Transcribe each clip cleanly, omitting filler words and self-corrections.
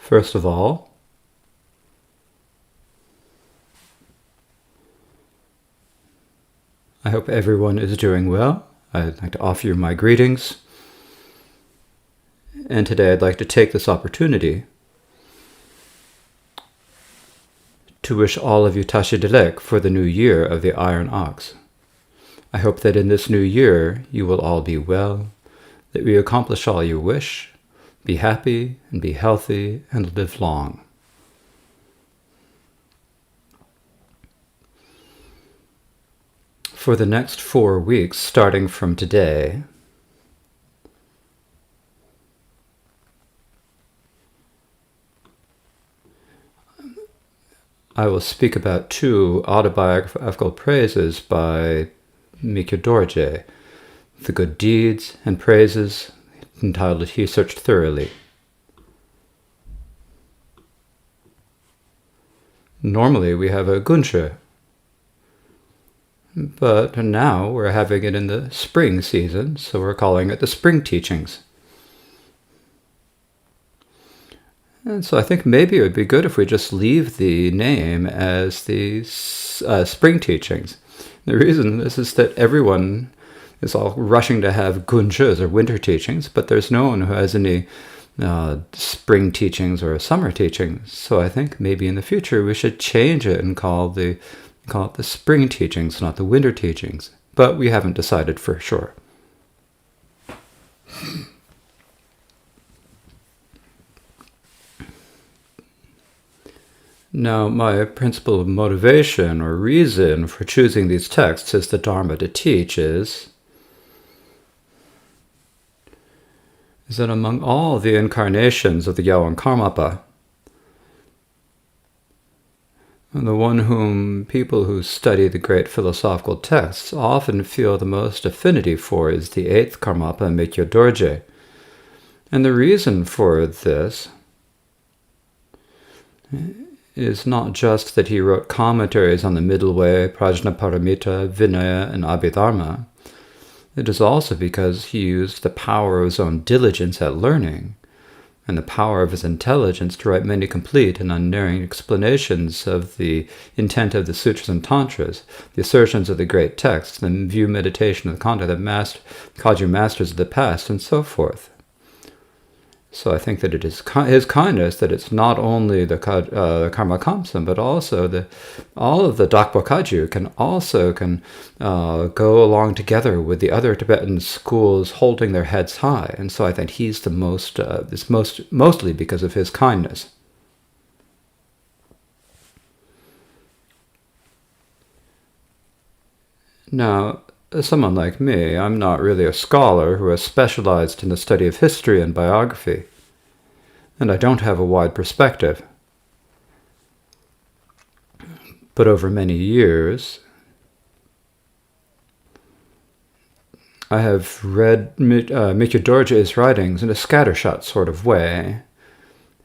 First of all, I hope everyone is doing well. I'd like to offer you my greetings. And today I'd like to take this opportunity to wish all of you Tashi Dilek for the new year of the Iron Ox. I hope that in this new year you will all be well, that we accomplish all you wish, be happy and be healthy and live long. For the next 4 weeks, starting from today, I will speak about 2 autobiographical praises by Mikyö Dorje, the good deeds and praises entitled He Searched Thoroughly. Normally we have a gunshe, but now we're having it in the spring season, so we're calling it the Spring Teachings. And so I think maybe it would be good if we just leave the name as the Spring Teachings. The reason this is that everyone is all rushing to have gunshes or winter teachings, but there's no one who has any spring teachings or summer teachings. So I think maybe in the future we should change it and call it the spring teachings, not the winter teachings. But we haven't decided for sure. Now, my principal motivation or reason for choosing these texts as the Dharma to teach is that among all the incarnations of the Yawan Karmapa, the one whom people who study the great philosophical texts often feel the most affinity for is the 8th Karmapa Mikyö Dorje. And the reason for this is not just that he wrote commentaries on the Middle Way, Prajnaparamita, Vinaya, and Abhidharma. It is also because he used the power of his own diligence at learning and the power of his intelligence to write many complete and unerring explanations of the intent of the sutras and tantras, the assertions of the great texts, the view meditation of the conduct of Kagyu masters of the past, and so forth. So I think that it is his kindness that it's not only the Karma Kamsam, but also all of the Dakpa Kagyu can go along together with the other Tibetan schools holding their heads high. And so I think he's the mostly because of his kindness. Now, someone like me, I'm not really a scholar who has specialized in the study of history and biography, and I don't have a wide perspective. But over many years, I have read Mikyö Dorje's writings in a scattershot sort of way,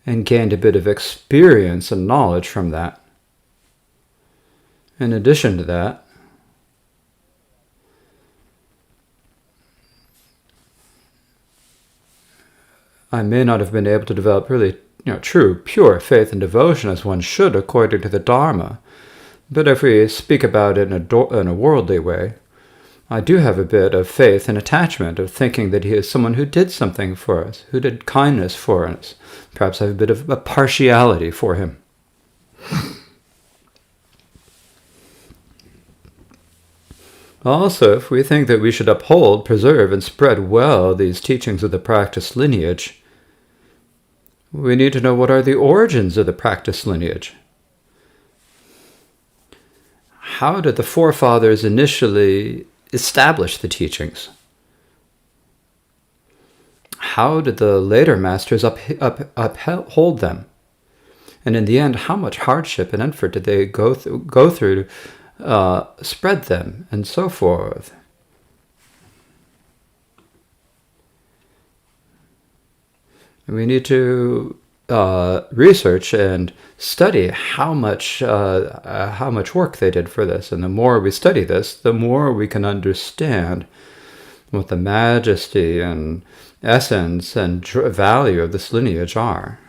and gained a bit of experience and knowledge from that. In addition to that, I may not have been able to develop really, true, pure faith and devotion as one should according to the Dharma. But if we speak about it in a worldly way, I do have a bit of faith and attachment of thinking that he is someone who did something for us, who did kindness for us. Perhaps I have a bit of a partiality for him. Also, if we think that we should uphold, preserve, and spread well these teachings of the practice lineage, we need to know what are the origins of the practice lineage. How did the forefathers initially establish the teachings? How did the later masters uphold them? And in the end, how much hardship and effort did they go through to spread them, and so forth? We need to research and study how much work they did for this. And the more we study this, the more we can understand what the majesty and essence and value of this lineage are.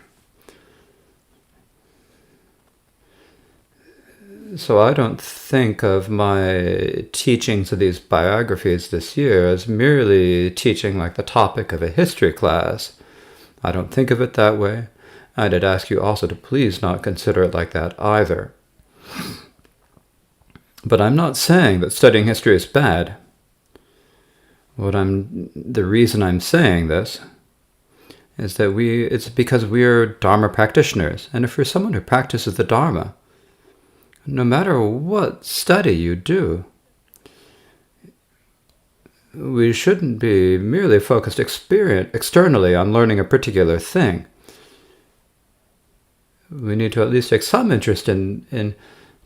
So I don't think of my teachings of these biographies this year as merely teaching like the topic of a history class. I don't think of it that way. I'd ask you also to please not consider it like that either. But I'm not saying that studying history is bad. The reason I'm saying this is that it's because we're Dharma practitioners. And if you're someone who practices the Dharma, no matter what study you do, we shouldn't be merely focused externally on learning a particular thing. We need to at least take some interest in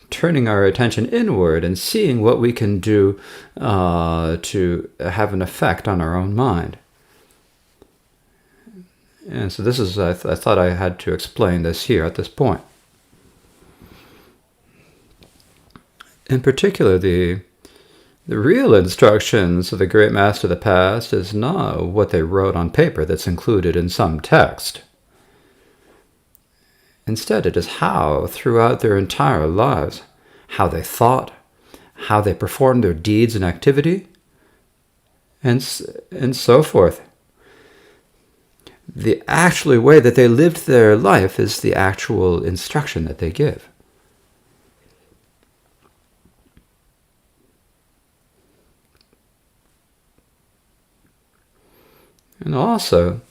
turning our attention inward and seeing what we can do to have an effect on our own mind. And so this is, I thought I had to explain this here at this point. In particular, the real instructions of the great master of the past is not what they wrote on paper that's included in some text. Instead, it is how, throughout their entire lives, how they thought, how they performed their deeds and activity, and so forth. The actual way that they lived their life is the actual instruction that they give. And also,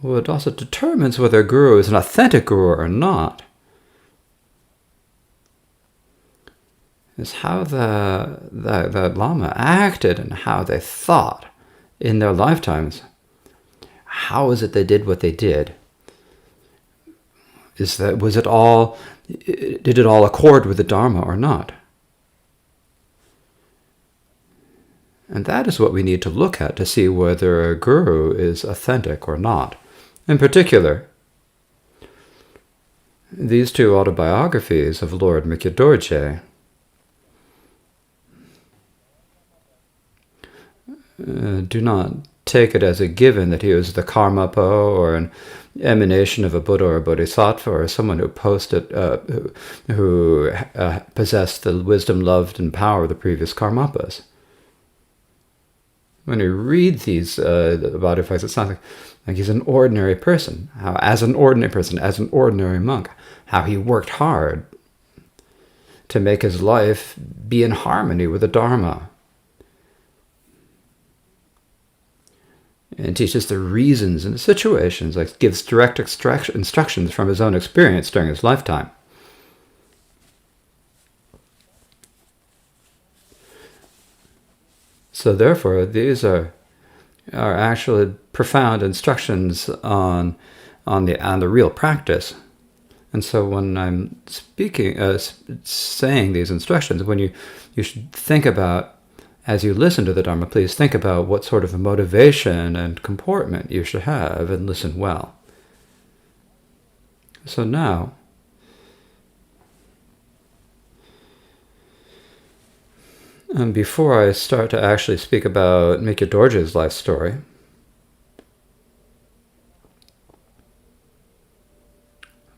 what also determines whether a guru is an authentic guru or not is how the Lama acted and how they thought in their lifetimes. How is it they did what they did? Did it all accord with the Dharma or not? And that is what we need to look at to see whether a guru is authentic or not. In particular, these two autobiographies of Lord Mikyö Dorje do not take it as a given that he was the Karmapa or an emanation of a Buddha or a Bodhisattva or someone who possessed the wisdom, love, and power of the previous Karmapas. When you read these Bodhisattvas, it sounds like he's an ordinary person. As an ordinary monk, how he worked hard to make his life be in harmony with the Dharma. And teaches the reasons and the situations, like gives direct instructions from his own experience during his lifetime. So therefore, these are actually profound instructions on the real practice. And so when I'm saying these instructions, when you should think about, as you listen to the Dharma, please think about what sort of a motivation and comportment you should have and listen well. So now, before I start to actually speak about Mikyö Dorje's life story,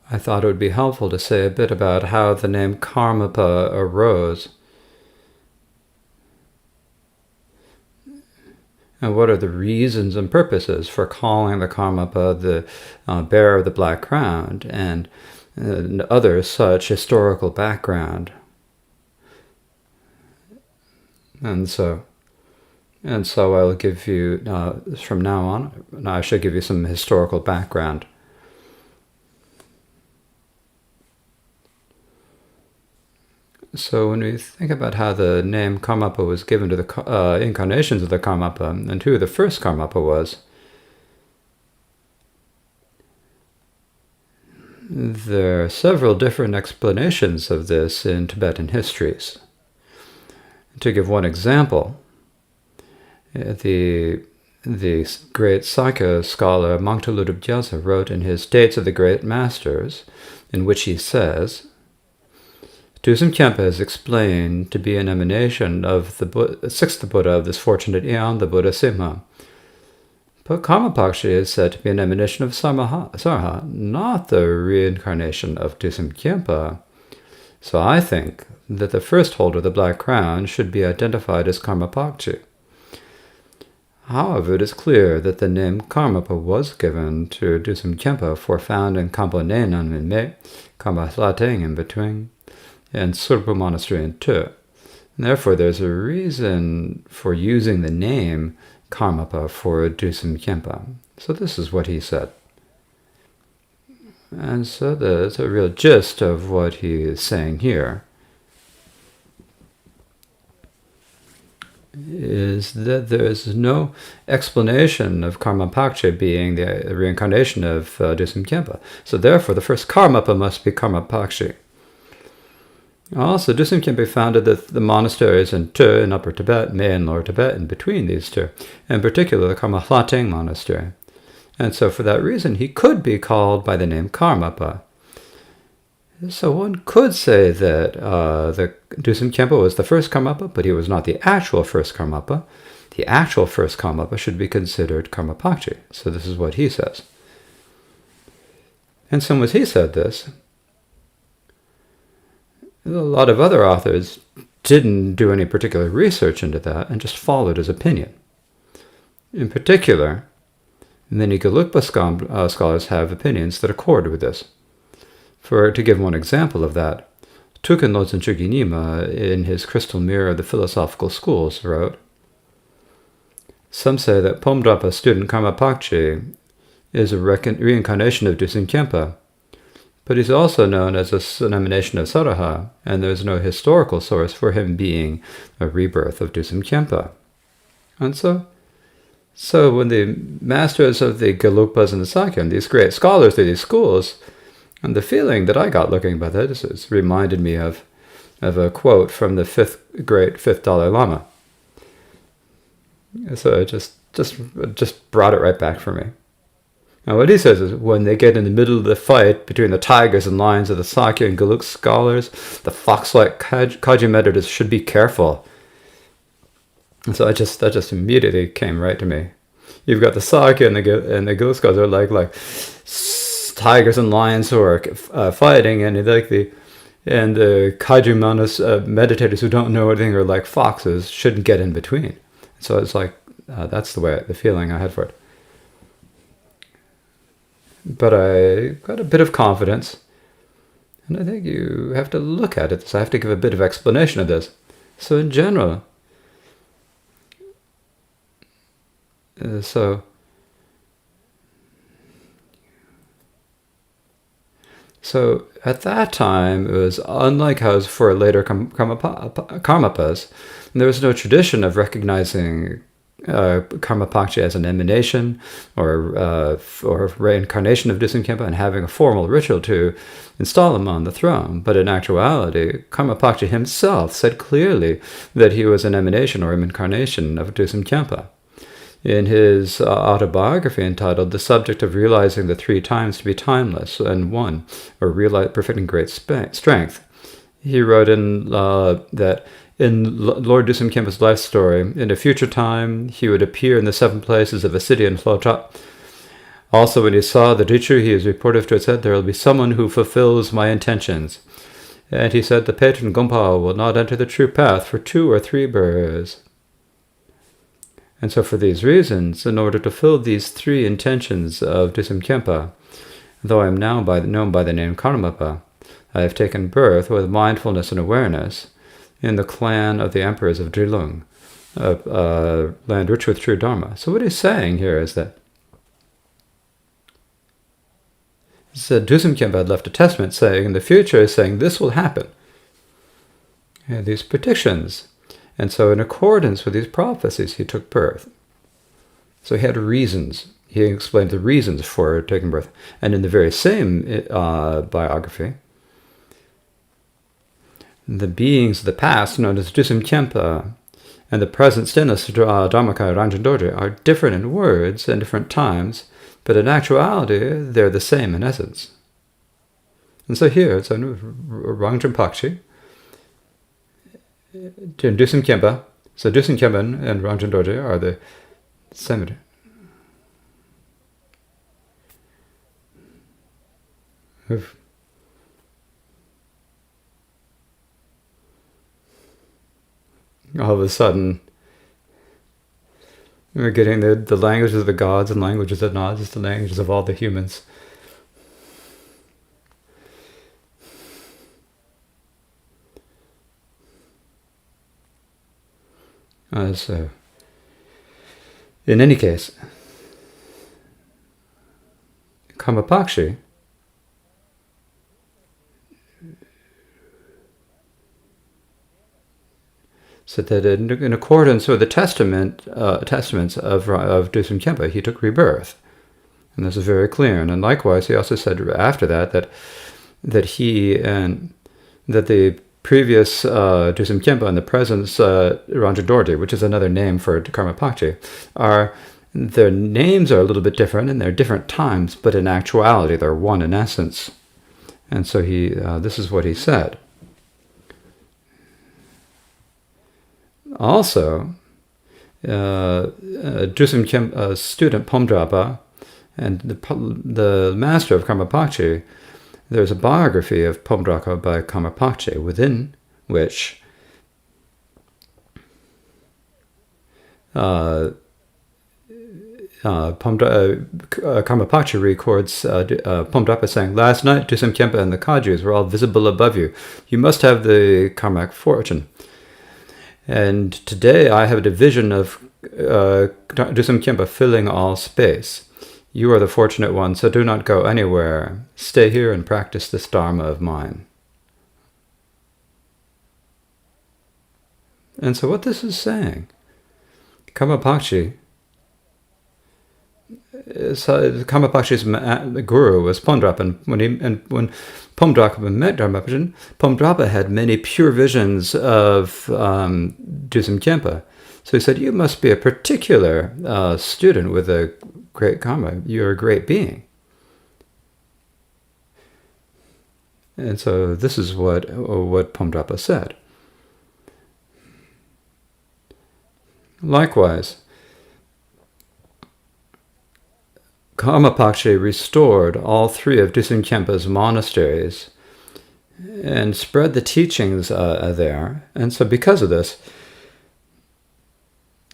I thought it would be helpful to say a bit about how the name Karmapa arose. And what are the reasons and purposes for calling the Karmapa the bearer of the black crown and other such historical background? And so I'll give you, from now on, I should give you some historical background. So when we think about how the name Karmapa was given to the incarnations of the Karmapa, and who the first Karmapa was, there are several different explanations of this in Tibetan histories. To give one example, the great Sakya scholar Mangtuludub Gyaltsen wrote in his Dates of the Great Masters, in which he says, Dusam Khyentse is explained to be an emanation of the sixth Buddha of this fortunate eon, the Buddha Simha. But Karmapakshi is said to be an emanation of Sarha, not the reincarnation of Dusam Khyentse. So I think that the first holder of the black crown should be identified as Karmapa. However, it is clear that the name Karmapa was given to Dusum Khenpa for found in Kampo Nenan in Me, Karma Hlateng in between, and Surpo Monastery in Tu. Therefore, there's a reason for using the name Karmapa for Dusum Khenpa. So this is what he said. And so there's a real gist of what he is saying here. Is that there is no explanation of Karmapa being the reincarnation of Dusum Khenpa. So therefore, the first Karmapa must be Karmapa. Also, Dusum Khenpa founded the monasteries in Tu in Upper Tibet, Me in Lower Tibet, and between these two, in particular the Karma Hlateng monastery. And so for that reason, he could be called by the name Karmapa. So one could say that the Dusum Khenpa was the first Karmapa, but he was not the actual first Karmapa. The actual first Karmapa should be considered Karmapa. So this is what he says. And so as he said this, a lot of other authors didn't do any particular research into that and just followed his opinion. In particular, many Gelugpa scholars have opinions that accord with this. To give one example of that, Tuken Lodzen Chuginima, in his Crystal Mirror of the Philosophical Schools, wrote, some say that Pomdrapa's student Karmapa is a reincarnation of Dusum Khenpa, but he's also known as an emanation of Saraha, and there's no historical source for him being a rebirth of Dusum Khenpa. And so when the masters of the Gelugpas and the Sakya, these great scholars of these schools, and the feeling that I got looking at that is reminded me of a quote from the fifth Dalai Lama. So it just brought it right back for me. Now what he says is, when they get in the middle of the fight between the tigers and lions of the Sakya and Gelug scholars, the fox-like Kagyu meditators should be careful. And so that just immediately came right to me. You've got the Sakya and the Gelug scholars are like tigers and lions who are fighting, and the Kagyu meditators who don't know anything are like foxes, shouldn't get in between. So it's like that's the feeling I had for it. But I got a bit of confidence, and I think you have to look at it. So I have to give a bit of explanation of this. So in general, so at that time, it was unlike how it was for later Karmapas. There was no tradition of recognizing Karmapa as an emanation or reincarnation of Dusum Khenpa and having a formal ritual to install him on the throne. But in actuality, Karmapa himself said clearly that he was an emanation or incarnation of Dusum Khenpa. In his autobiography entitled The Subject of Realizing the Three Times to be Timeless and One, or Perfecting Great Strength, he wrote that in Lord Dusum Khenpa's life story, in a future time, he would appear in the 7 places of a city in Hlota. Also, when he saw the Richu, he is reported to have said, there will be someone who fulfills my intentions. And he said, the patron Gompa will not enter the true path for 2 or 3 births. And so for these reasons, in order to fill these 3 intentions of Dusum Khenpa, though I am now known by the name Karmapa, I have taken birth with mindfulness and awareness in the clan of the emperors of Drilung, a land rich with true Dharma. So what he's saying here is that Dusum Khenpa had left a testament saying, in the future, saying this will happen. And these predictions. And so in accordance with these prophecies, he took birth. So he had reasons. He explained the reasons for taking birth. And in the very same biography, the beings of the past, known as Dusum Khenpa, and the present stillness of Dharmakaya Ranjan Dorje are different in words and different times, but in actuality, they're the same in essence. And so here, it's Ranjan Pakshi, Dusum Khenpa. So Dusum Khenpa and Ranjan Dorje are the same. all of a sudden we're getting the languages of the gods and languages of not just the languages of all the humans. So, in any case, Karmapa said that in accordance with the testaments of Dusum Khyentse, he took rebirth, and this is very clear. And likewise, he also said after that the previous Dusum Khyentse and the present Ranjit Dorje, which is another name for Karmapa, their names are a little bit different, and they're different times, but in actuality, they're one in essence. And so this is what he said. Also, Dusum Khyentse's student Pomdrapa and the master of Karmapa, there's a biography of Pomdrapa by Karmapa, within which Karmapa records Pomdrapa saying, "Last night Dusum Khyentse and the Kagyus were all visible above you. You must have the karmic fortune. And today I have a vision of Dusum Khyentse filling all space. You are the fortunate one, so do not go anywhere. Stay here and practice this Dharma of mine." And so what this is saying, Karmapa's guru was Pomdrapa, and when Pomdrapa met Dharmapajan, Pomdrapa had many pure visions of Dusum Khyentse. So he said, "You must be a particular student with a great karma. You're a great being." And so this is what Pomdrapa said. Likewise, Karmapa restored all three of Dusum Khyentse's monasteries and spread the teachings there. And so because of this,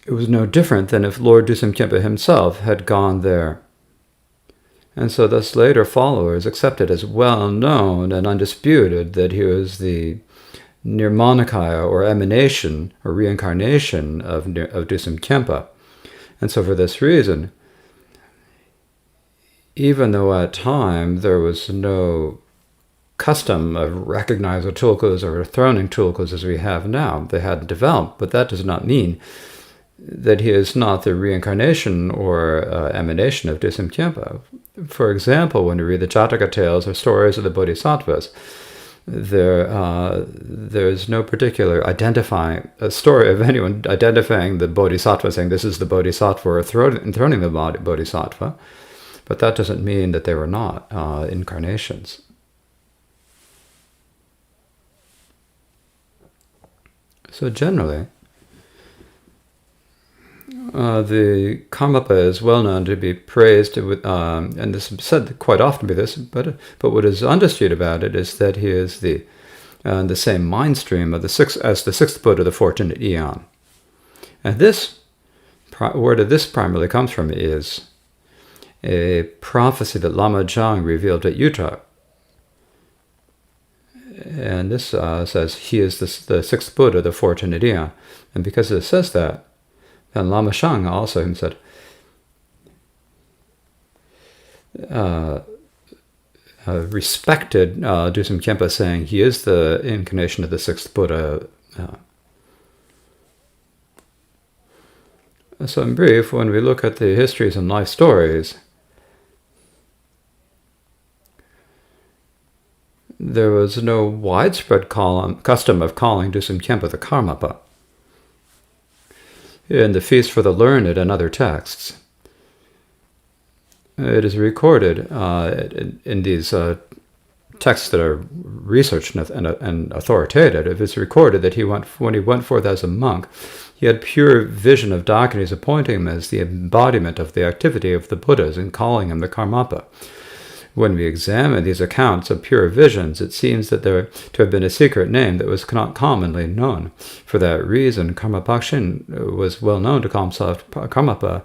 it was no different than if Lord Dusum Khyentse himself had gone there. And so thus later followers accepted as well known and undisputed that he was the Nirmanakaya, or emanation, or reincarnation of Dusum Khyentse. And so for this reason, even though at time there was no custom of recognizing tulkus or throning tulkus as we have now, they hadn't developed, but that does not mean that he is not the reincarnation or emanation of Dusum Khyentse. For example, when we read the Jataka tales or stories of the Bodhisattvas, there's no particular identifying a story of anyone identifying the Bodhisattva, saying this is the Bodhisattva, or enthroning the Bodhisattva, but that doesn't mean that they were not incarnations. So generally, the Karmapa is well known to be praised with, and this is said quite often by this, but what is understood about it is that he is the same mind stream of the sixth Buddha, the fortunate eon. And where this primarily comes from is a prophecy that Lama Zhang revealed at Utah. And this says he is the sixth Buddha, the fortunate eon. And because it says that, and Lama Shang also himself respected Dusum Khyentse, saying he is the incarnation of the sixth Buddha. So in brief, when we look at the histories and life stories, there was no widespread custom of calling Dusum Khyentse the Karmapa. In the Feast for the Learned and other texts, it is recorded in these texts that are researched and authoritative. It is recorded that when he went forth as a monk, he had pure vision of Dakinis appointing him as the embodiment of the activity of the Buddhas and calling him the Karmapa. When we examine these accounts of pure visions, it seems that there to have been a secret name that was not commonly known. For that reason, Karmapa was well known to call himself Karmapa.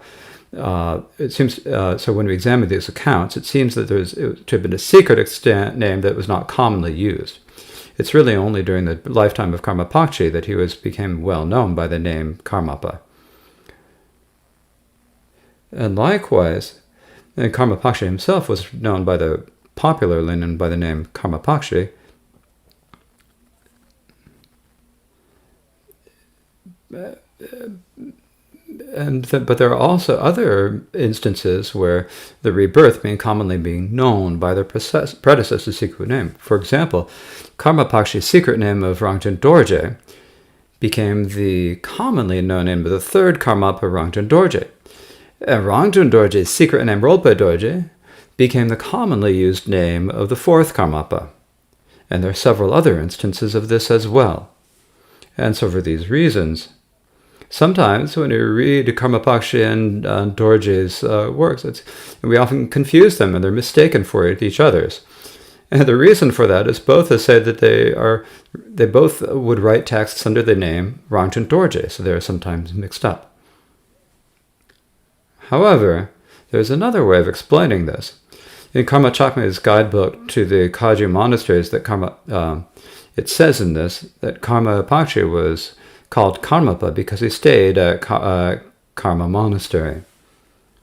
It seems so. When we examine these accounts, it seems that to have been a secret name that was not commonly used. It's really only during the lifetime of Karmapa that he became well known by the name Karmapa. And likewise, Karmapa himself was known by the popular lineage by the name Karmapa. But there are also other instances where the rebirth commonly being known by their predecessor's secret name. For example, Karmapa's secret name of Rangchen Dorje became the commonly known name of the third Karmapa Rangchen Dorje. Rangchen Dorje's secret name Ronpa Dorje became the commonly used name of the fourth Karmapa. And there are several other instances of this as well. And so for these reasons, sometimes when we read Karmapa and Dorje's works, we often confuse them and they're mistaken for each other's. And the reason for that is both to say that they both would write texts under the name Rangchen Dorje, so they're sometimes mixed up. However, there's another way of explaining this. In Karma Chakma's guidebook to the Kagyu monasteries, it says in this that Karmapa was called Karmapa because he stayed at Karma monastery.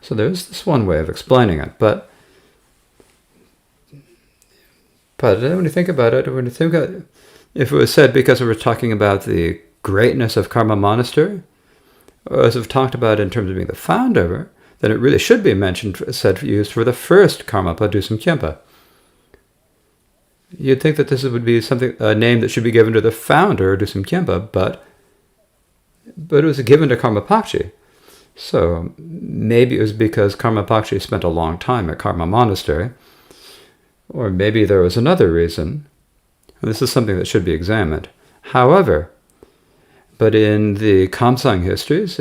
So there's this one way of explaining it, but when you think about it, if it was said because we were talking about the greatness of Karma monastery, or as we've talked about in terms of being the founder, then it really should be used for the first Karmapa Dusum Khyentse. You'd think that this would be a name that should be given to the founder, Dusum Khyentse, but it was given to Karmapa. So maybe it was because Karmapa spent a long time at Karma monastery, or maybe there was another reason. This is something that should be examined. However, but in the Kamsang histories,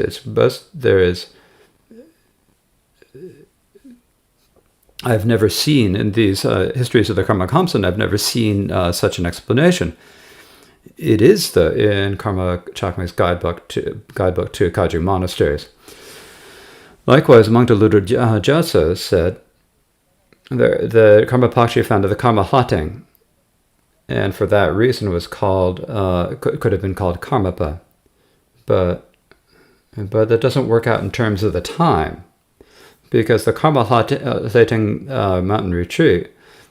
I've never seen in these histories of the Karma Kamsan, I've never seen such an explanation. It is in Karma Chakma's guidebook to Kagyu monasteries. Likewise, Mangta Ludur Jasa said the Karmapa founded the Karma Hlateng, and for that reason was called could have been called Karmapa, but that doesn't work out in terms of the time, because the Karma Hlateng mountain retreat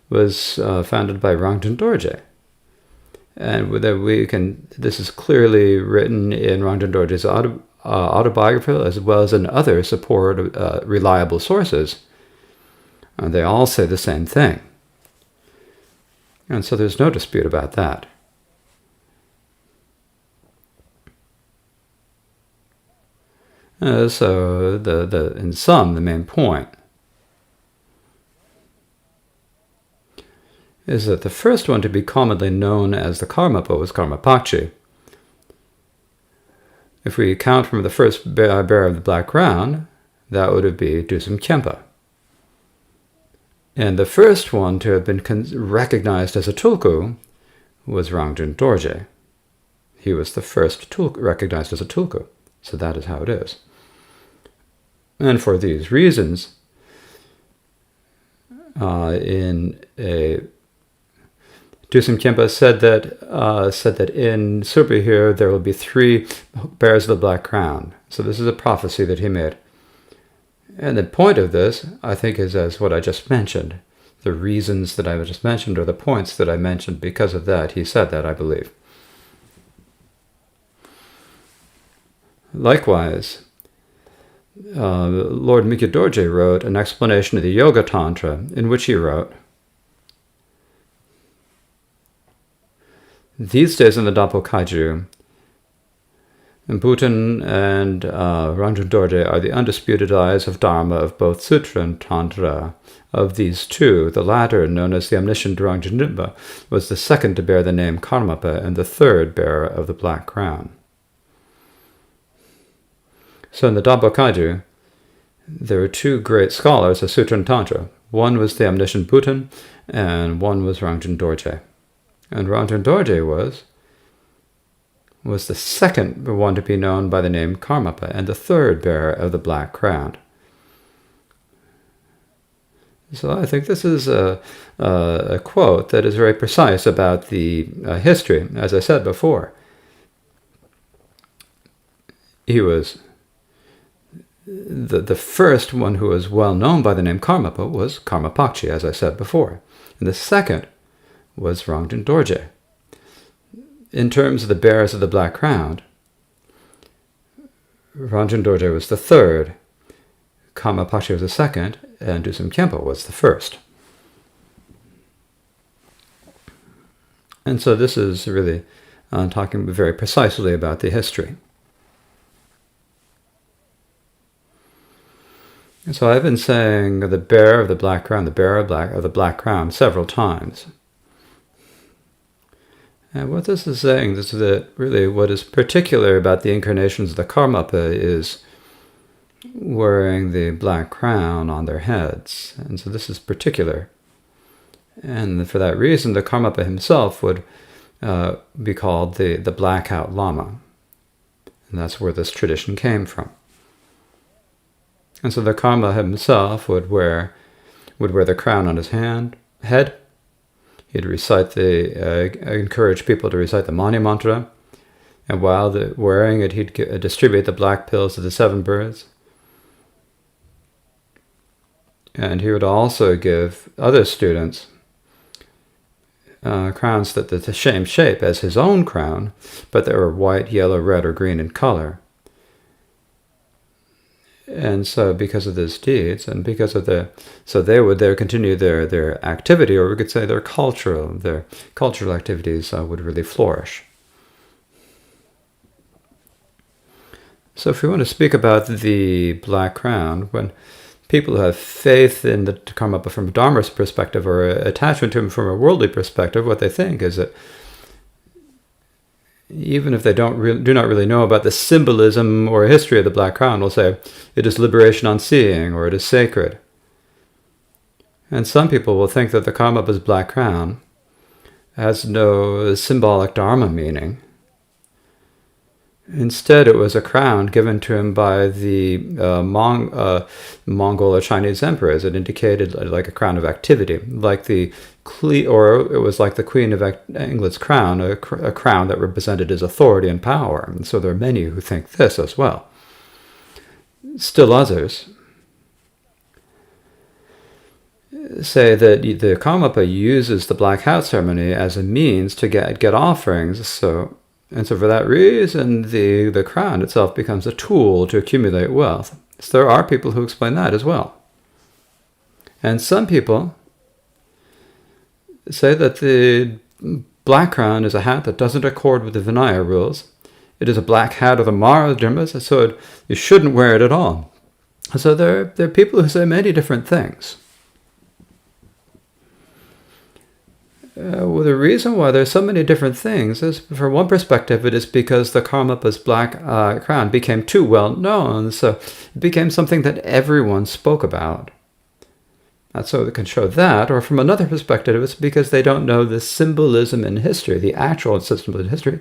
was founded by Rangchen Dorje. And this is clearly written in Rangchen Dorje's autobiography as well as in other reliable sources. And they all say the same thing. And so there's no dispute about that. So in sum, the main point is that the first one to be commonly known as the Karmapa was Karmapa. If we count from the first bearer of the black crown, that would be Dusum Khyentse. And the first one to have been recognized as a tulku was Rangchen Dorje. He was the first recognized as a tulku. So that is how it is. And for these reasons, Dusum Khyentse said that in Supi here there will be 3 bearers of the black crown. So this is a prophecy that he made. And the point of this, I think, is as what I just mentioned. The reasons that I just mentioned, or the points that I mentioned, because of that, he said that, I believe. Likewise, Lord Mikyö Dorje wrote an explanation of the Yoga Tantra, in which he wrote, "These days in the Dapo Kagyu, Bhutan and Rangchen Dorje are the undisputed eyes of Dharma of both Sutra and Tantra. Of these 2, the latter, known as the omniscient Rangchen Rinpa, was the second to bear the name Karmapa and the third bearer of the black crown." So in the Dapo Kagyu, there are 2 great scholars of Sutra and Tantra, One was the omniscient Bhutan, and one was Rangjung Dorje. And Rangjung Dorje was the second one to be known by the name Karmapa, and the third bearer of the black crown. So I think this is a quote that is very precise about the history. As I said before, he was the first one who was well known by the name Karmapa was Karmapakchi, as I said before. And the second was Rangjung Dorje. In terms of the bearers of the black crown, Rangjung Dorje was the third, Karmapakchi was the second, and Dusum Khyentse was the first. And so this is really talking very precisely about the history. And so I've been saying the bearer of the black crown, the bearer of the black crown several times. And what this is saying is that really what is particular about the incarnations of the Karmapa is wearing the black crown on their heads. And so this is particular. And for that reason, the Karmapa himself would be called the blackout Lama. And that's where this tradition came from. And so the Karma himself would wear the crown on his head. He'd encourage people to recite the Mani mantra. And while wearing it, he'd distribute the black pills to the 7 birds. And he would also give other students crowns that the same shape as his own crown, but they were white, yellow, red, or green in color. And so because of these deeds, and because of they would continue their activity, or we could say their cultural activities would really flourish. So if we want to speak about the black crown, when people who have faith in the Karmapa from a Dharma's perspective, or attachment to him from a worldly perspective, what they think is that even if they do not really know about the symbolism or history of the black crown, will say it is liberation on seeing, or it is sacred. And some people will think that the Karmapa's black crown has no symbolic Dharma meaning. Instead, it was a crown given to him by the Mongol or Chinese emperors. It indicated like a crown of activity, or it was like the Queen of England's crown, a crown that represented his authority and power. And so there are many who think this as well. Still others say that the Karmapa uses the black hat ceremony as a means to get offerings. So for that reason, the crown itself becomes a tool to accumulate wealth. So there are people who explain that as well. And some people say that the black crown is a hat that doesn't accord with the Vinaya rules. It is a black hat of the Mara Dharmas, so you shouldn't wear it at all. So there are people who say many different things. Well, the reason why there's so many different things is, from one perspective, it is because the Karmapa's black crown became too well known, so it became something that everyone spoke about. And so they can show that, or from another perspective, it's because they don't know the symbolism in history, the actual system in history.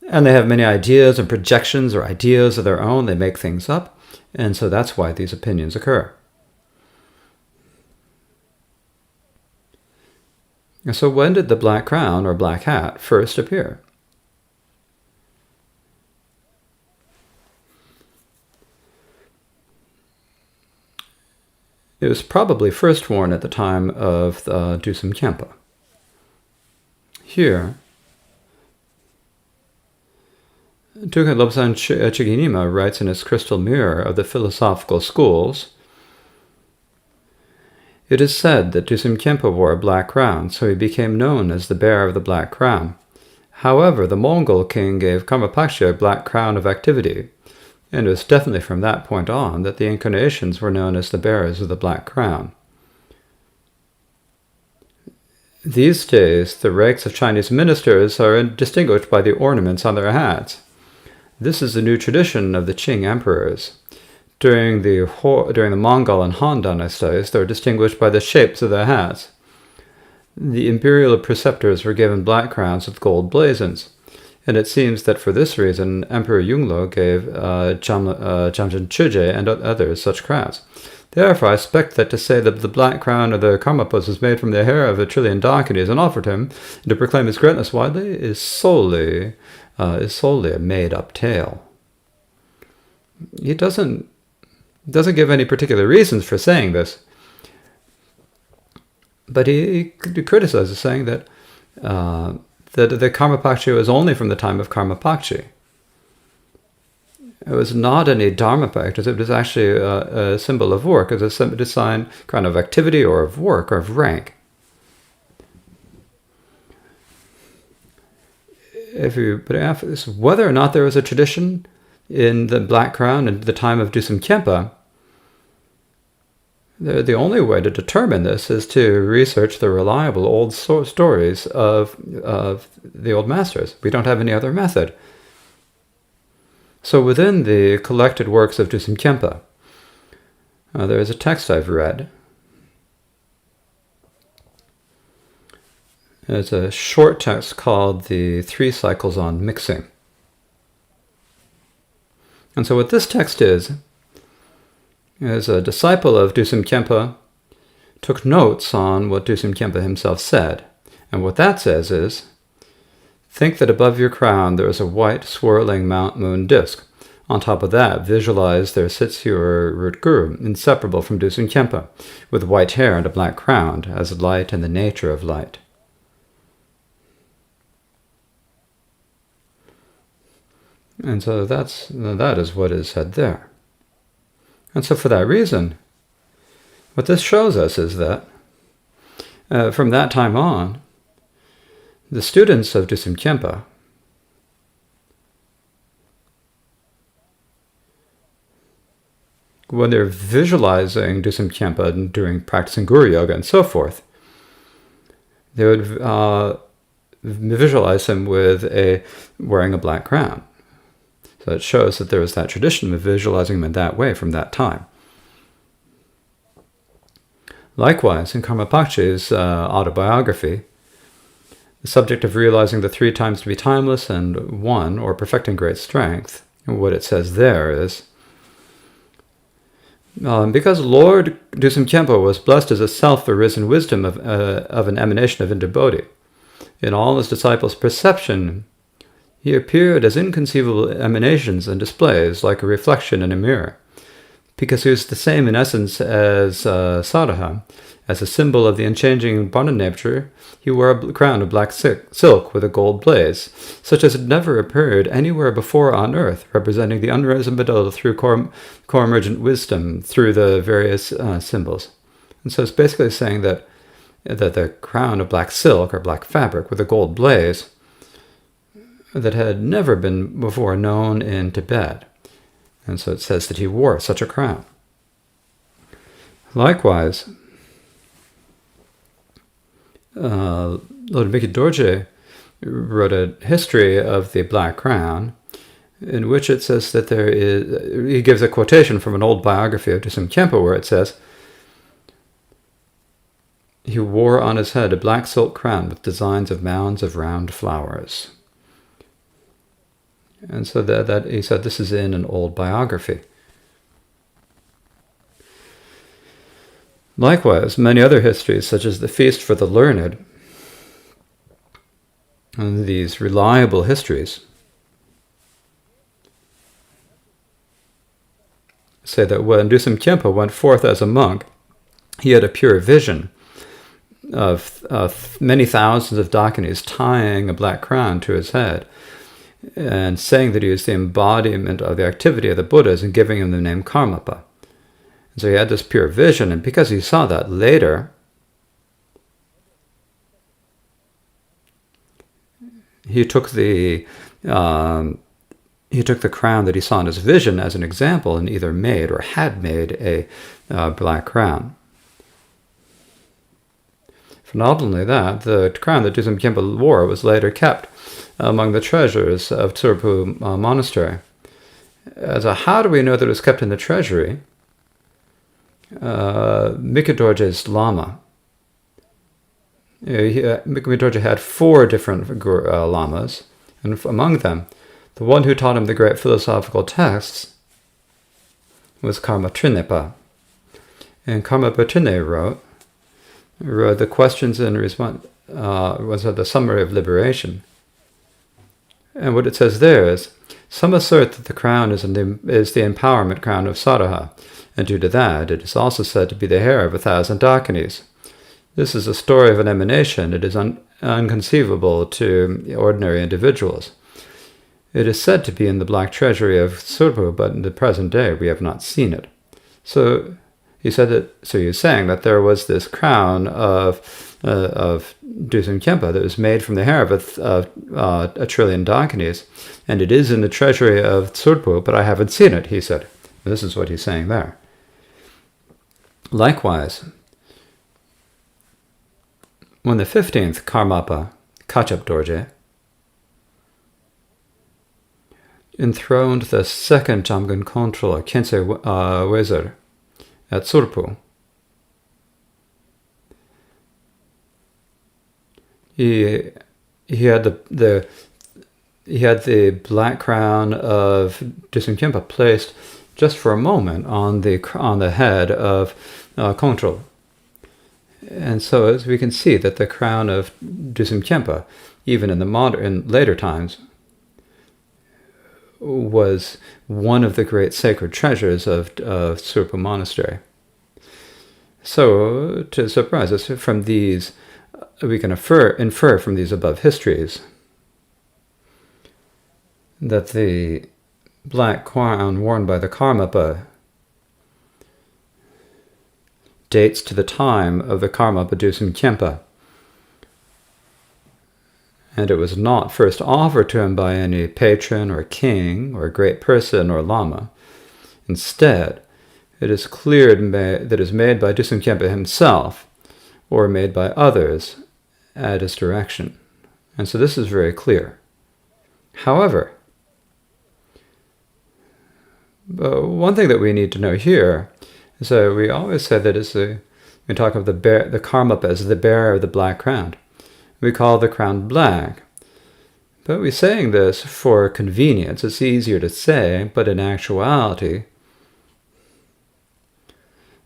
And they have many ideas and projections or ideas of their own, they make things up, and so that's why these opinions occur. So when did the black crown or black hat first appear? It was probably first worn at the time of the Dusum Khyentse. Here, Tukha Lobsang Chiginima writes in his Crystal Mirror of the Philosophical Schools, "It is said that Dusum Khyentse wore a black crown, so he became known as the bearer of the black crown. However, the Mongol king gave Karmapakchi a black crown of activity, and it was definitely from that point on that the incarnations were known as the bearers of the black crown. These days, the ranks of Chinese ministers are distinguished by the ornaments on their hats. This is a new tradition of the Qing emperors. during the Mongol and Han dynasties, they were distinguished by the shapes of their hats. The imperial preceptors were given black crowns with gold blazons, and it seems that for this reason Emperor Yunglo gave Jamjen Chuje and others such crowns. Therefore, I expect that to say that the black crown of the Karmapas was made from the hair of a trillion Dakinis and offered him, and to proclaim his greatness widely, is solely a made-up tale. He doesn't give any particular reasons for saying this, but he criticizes, saying that the Karmapakshi was only from the time of Karmapakshi. It was not any Dharma practice, it was actually a symbol of work, as a sign kind of activity or of work or of rank. If you put emphasis, whether or not there was a tradition in the black crown at the time of Dusum Khyentse, the only way to determine this is to research the reliable old stories of the old masters. We don't have any other method. So within the collected works of Dusum Khyentse, there is a text I've read. It's a short text called The 3 Cycles on Mixing. And so what this text is a disciple of Dusum Khyentse took notes on what Dusum Khyentse himself said. And what that says is, think that above your crown there is a white swirling moon disk. On top of that, visualize there sits your root guru, inseparable from Dusum Khyentse, with white hair and a black crown, as light and the nature of light. And so that is what is said there. And so for that reason, what this shows us is that from that time on, the students of Dusum Khyentse when they're visualizing Dusum Khyentse and practicing Guru Yoga and so forth, they would visualize him with wearing a black crown. So it shows that there was that tradition of visualizing him in that way from that time. Likewise, in Karmapakshi's autobiography, the subject of realizing the 3 times to be timeless and 1, or perfecting great strength, what it says there is, because Lord Dusum Khyentse was blessed as a self-arisen wisdom of an emanation of Indra-Bodhi, in all his disciples' perception, he appeared as inconceivable emanations and displays, like a reflection in a mirror. Because he was the same in essence as Sadaha, as a symbol of the unchanging Brahman nature, he wore a crown of black silk with a gold blaze, such as had never appeared anywhere before on earth, representing the unrisen Buddha through core-emergent wisdom through the various symbols. And so it's basically saying that the crown of black silk or black fabric with a gold blaze that had never been before known in Tibet. And so it says that he wore such a crown. Likewise, Lama Mikyö Dorje wrote a history of the black crown, in which it says that he gives a quotation from an old biography of Dusum Khyentse where it says, he wore on his head a black silk crown with designs of mounds of round flowers. And so that he said this is in an old biography. Likewise, many other histories, such as the Feast for the Learned, and these reliable histories, say that when Dusum Khyentse went forth as a monk, he had a pure vision of many thousands of Dakinis tying a black crown to his head, and saying that he was the embodiment of the activity of the Buddhas and giving him the name Karmapa. And so he had this pure vision, and because he saw that later, he took the crown that he saw in his vision as an example and either made or had made a black crown. For not only that, the crown that Dusum Khyentse wore was later kept among the treasures of Tsurphu Monastery. So how do we know that it was kept in the treasury? Mikyö Dorje's Lama. Mikyö Dorje had 4 different lamas, and among them, the one who taught him the great philosophical texts was Karmapa. And Karmapa wrote the questions in response, was the summary of liberation. And what it says there is, some assert that the crown is the empowerment crown of Saraha, and due to that, it is also said to be the hair of 1,000 Dakinis. This is a story of an emanation. It is unconceivable to ordinary individuals. It is said to be in the black treasury of Surpu, but in the present day we have not seen it. So he said that. So you're saying that there was this crown of Dusum Khenpa that was made from the hair of a trillion Dakinis, and it is in the treasury of Surpu, but I haven't seen it, he said. And this is what he's saying there. Likewise, when the 15th Karmapa Mikyö Dorje enthroned the second Jamgon controller, Khyentse Weser, at Surpu, he had the black crown of Dusum Khenpa placed just for a moment on the head of Control. And so as we can see that the crown of Dusum Khenpa, even in later times, was one of the great sacred treasures of Surpu Monastery. So, to surprise us, from these, we can infer from these above histories that the black crown worn by the Karmapa dates to the time of the Karmapa Dusum Khenpa, and it was not first offered to him by any patron or king or great person or lama. Instead, it is clear that it is made by Dusum Khenpa himself or made by others at his direction. And so this is very clear. However, one thing that we need to know here is that we always say that we talk of the Karmapa as the bearer of the black crown. We call the crown black. But we're saying this for convenience. It's easier to say, but in actuality,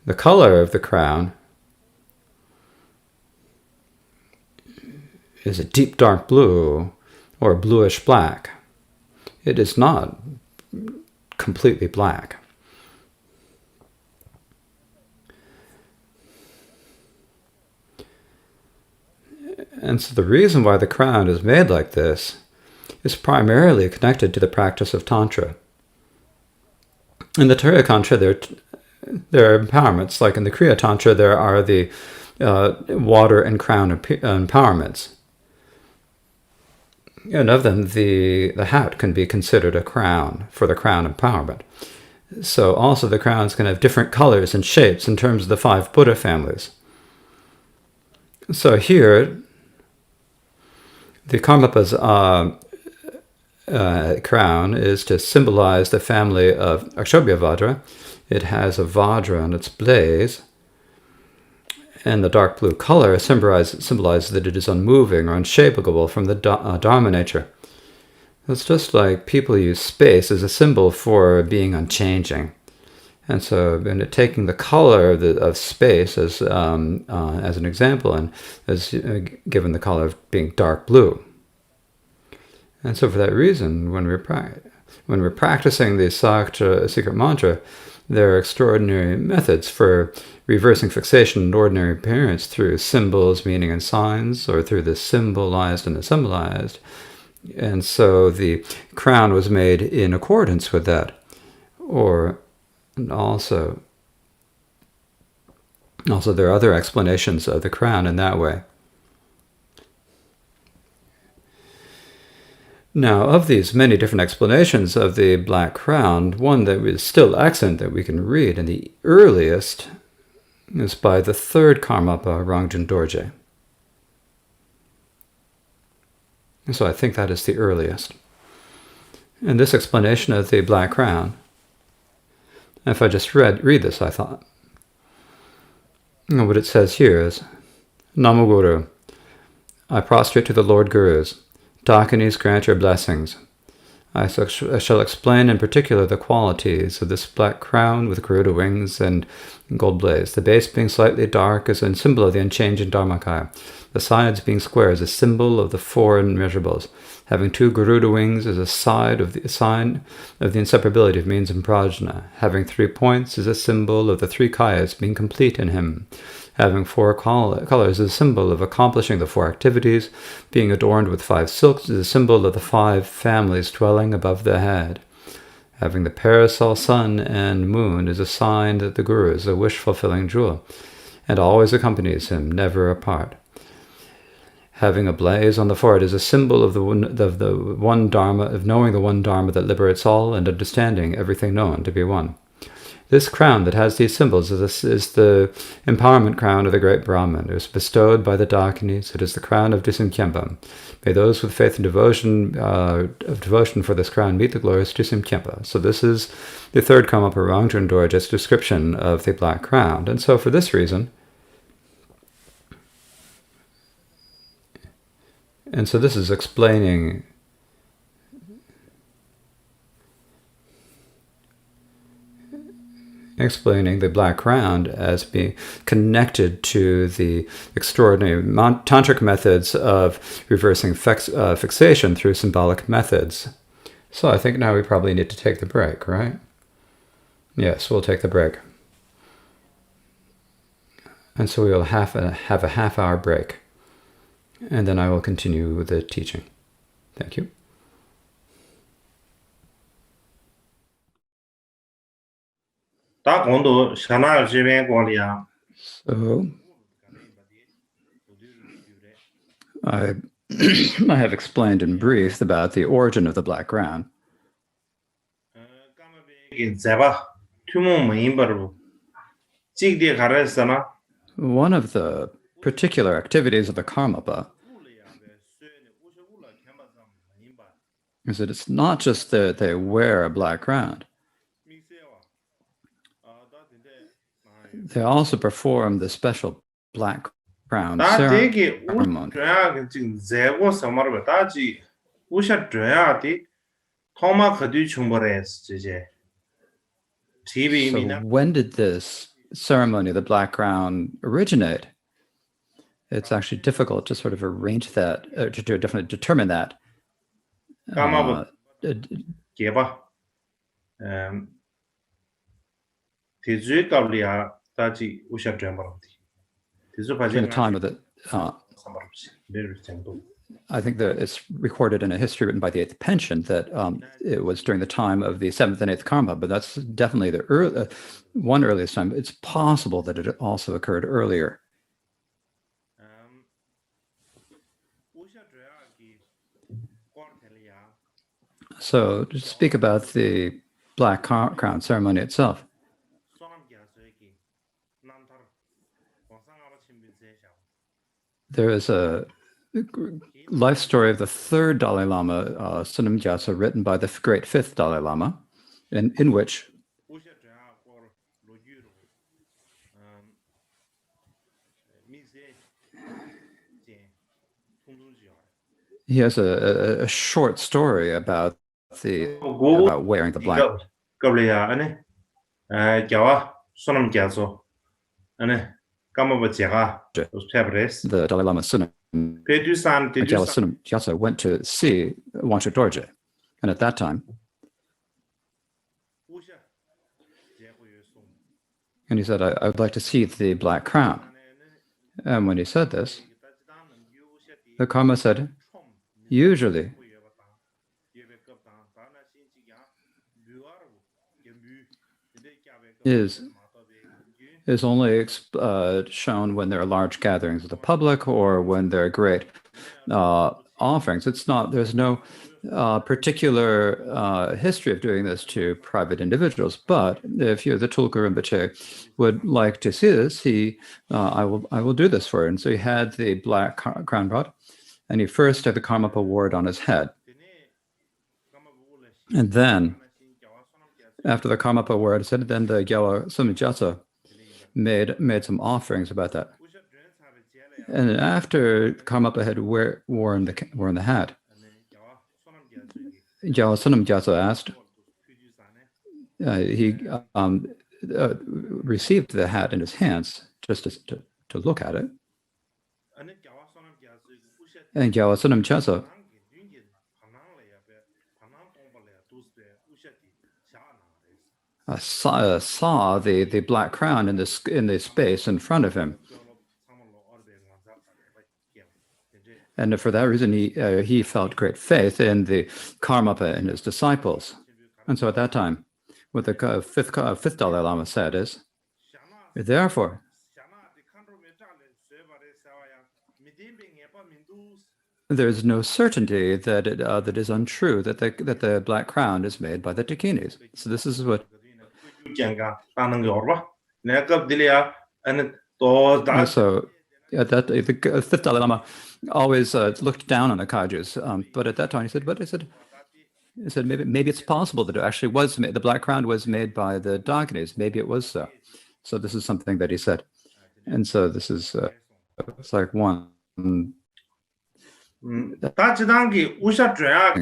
the color of the crown is a deep dark blue or bluish black. It is not completely black. And so the reason why the crown is made like this is primarily connected to the practice of Tantra. In the Turiya Tantra, there are empowerments. Like in the Kriya Tantra, there are the water and crown empowerments. And of them, the hat can be considered a crown for the crown empowerment. So also the crowns can have different colors and shapes in terms of the 5 Buddha families. So here, the Karmapa's crown is to symbolize the family of Akshobhya. It has a Vajra on its blaze, and the dark blue color symbolizes that it is unmoving or unshapable from the Dharma nature. It's just like people use space as a symbol for being unchanging. And so taking the color of space as an example, and as given the color of being dark blue. And so for that reason, when we're practicing the Sakta secret mantra, there are extraordinary methods for reversing fixation in ordinary appearance through symbols, meaning, and signs, or through the symbolized and the symbolized. And so the crown was made in accordance with that. And also there are other explanations of the crown in that way. Now, of these many different explanations of the black crown, one that is still excellent that we can read, and the earliest, is by the 3rd Karmapa Mikyö Dorje. So I think that is the earliest. And this explanation of the black crown, if I just read this, I thought, what it says here is, Namo Guru, I prostrate to the Lord Gurus. Dakinis, grant your blessings. I shall explain in particular the qualities of this black crown with Garuda wings and gold blaze. The base being slightly dark is a symbol of the unchanging Dharmakaya. The sides being square is a symbol of the four immeasurables. Having two Garuda wings is a sign of the inseparability of means and prajna. Having 3 points is a symbol of the 3 kayas being complete in him. Having 4 colors is a symbol of accomplishing the 4 activities. Being adorned with 5 silks is a symbol of the 5 families dwelling above the head. Having the parasol, sun, and moon is a sign that the Guru is a wish-fulfilling jewel, and always accompanies him, never apart. Having a blaze on the forehead is a symbol of the one Dharma, of knowing the one Dharma that liberates all and understanding everything known to be one. This crown that has these symbols is the empowerment crown of the great Brahmin. It was bestowed by the Dakinis. It is the crown of Disimkyempa. May those with faith and devotion for this crown meet the glorious Disimkyempa. So this is the third Karmapa Mikyö Dorje's description of the black crown. And so for this reason, and so this is explaining the black crown as being connected to the extraordinary tantric methods of reversing fixation through symbolic methods. So I think now we probably need to take the break, right? Yes, we'll take the break. And so we will have a half-hour break. And then I will continue with the teaching. Thank you. So, I have explained in brief about the origin of the black crown. One of the particular activities of the Karmapa is that it's not just that they wear a black crown. They also perform the special black crown ceremony. So when did this ceremony, the black crown, originate? It's actually difficult to sort of arrange that, to definitely determine that. During the time of the, I think that it's recorded in a history written by the 8th Pension that it was during the time of the 7th and 8th Karma, but that's definitely the one earliest time. It's possible that it also occurred earlier. So to speak about the black crown ceremony itself, there is a life story of the 3rd Dalai Lama, Sunam Gyatso, written by the great 5th Dalai Lama, in which he has a short story about wearing the black. The Dalai Lama Sunam Gyatso went to see Wanchuk Dorje, and at that time, and he said, I would like to see the black crown. And when he said this, the Karma said, usually, is only shown when there are large gatherings of the public or when there are great offerings. There's no particular history of doing this to private individuals. But if the Tulku Rinpoche would like to see this, I will do this for you. And so he had the black crown brought, and he first had the Karmapa ward on his head. And then, after the Karmapa word said, then the Gyawa Sumijasa made some offerings about that. And after Karmapa had worn the hat, Gyawa Sunamjasa asked, he received the hat in his hands just to look at it. And Gyawa Sunamjasa saw the black crown in the space in front of him. And for that reason, he felt great faith in the Karmapa and his disciples. And so at that time, what the fifth Dalai Lama said is, therefore, there's no certainty that that is untrue, that the black crown is made by the Dakinis. So this is what. So the fifth Dalai Lama always looked down on the Kagyus, but at that time he said maybe it's possible that it actually was made, the black crown was made by the Dakinis. Maybe it was so. So this is something that he said, and so this is it's like one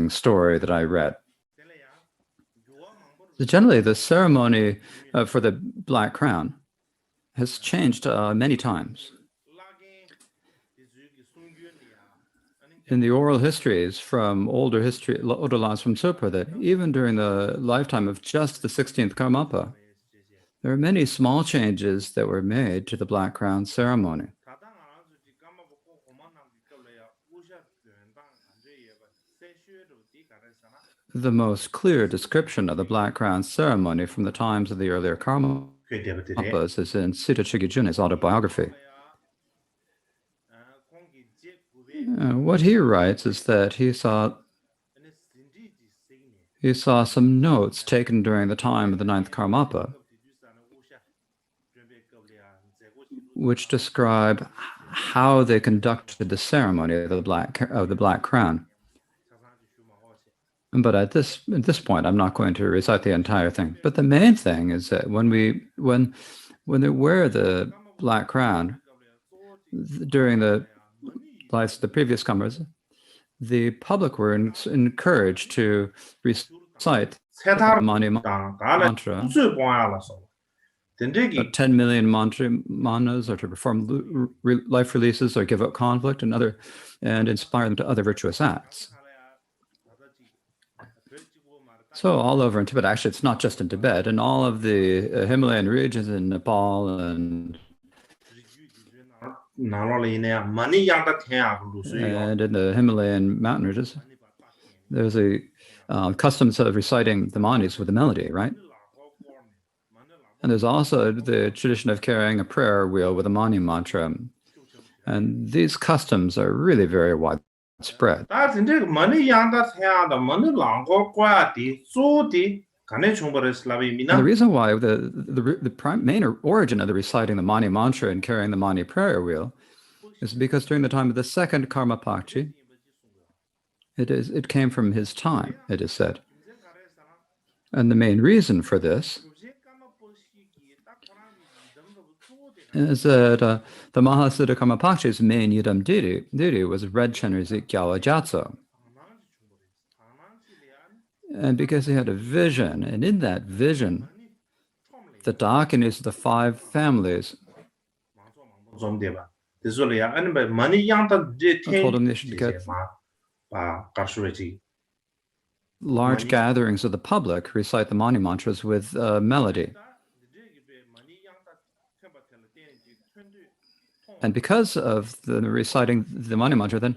story that I read. Generally, the ceremony for the black crown has changed many times. In the oral histories from older laws from Supa, that even during the lifetime of just the 16th Karmapa, there are many small changes that were made to the black crown ceremony. The most clear description of the black crown ceremony from the times of the earlier Karmapas is in Siddha Chigijun's autobiography. What he writes is that he saw some notes taken during the time of the 9th Karmapa, which describe how they conducted the ceremony of the black crown. But at this point, I'm not going to recite the entire thing. But the main thing is that when they wear the black crown during the lives of the previous comers, the public were encouraged to recite the Mani mantra, 10 million manas, or to perform life releases, or give up conflict, and inspire them to other virtuous acts. So all over in Tibet, actually, it's not just in Tibet, in all of the Himalayan regions in Nepal and in the Himalayan mountain regions, there's a customs of reciting the manis with a melody, right? And there's also the tradition of carrying a prayer wheel with a mani mantra. And these customs are really very widespread. And the reason why the main origin of the reciting the mani mantra and carrying the mani prayer wheel is because during the time of the second Karmapakshi, it came from his time, it is said. And the main reason for this is that the Mahasiddha Karmapakshi's main yidam duty was red chenrizik gyawa jatso. And because he had a vision, and in that vision, the Dakinis of the 5 families told him they should get large gatherings of the public, recite the Mani mantras with melody. And because of the reciting the Mani mantra, then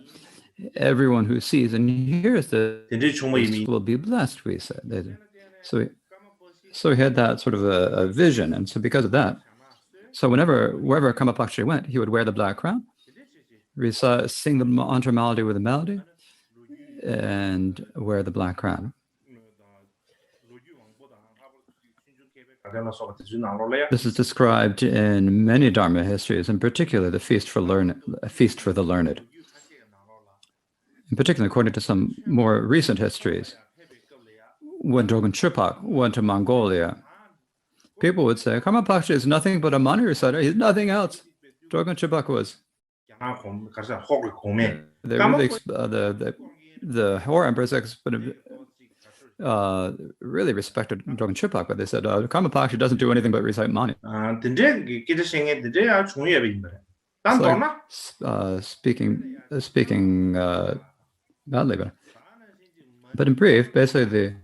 everyone who sees and hears this will be blessed, we said. So he had that sort of a vision. And so because of that, so wherever Karmapakshi went, he would wear the black crown, sing the mantra melody with a melody, and wear the black crown. This is described in many Dharma histories, in particular the feast for the learned. In particular, according to some more recent histories, when Drogden Chupak went to Mongolia, people would say, Karmapa Mikyö is nothing but a money reciter. He's nothing else. Drogden Chupak was. They really, the Hor emperors really respected Drogden Chupak, but they said, Karmapa Mikyö doesn't do anything but recite mani. It's like speaking badly, but in brief, basically the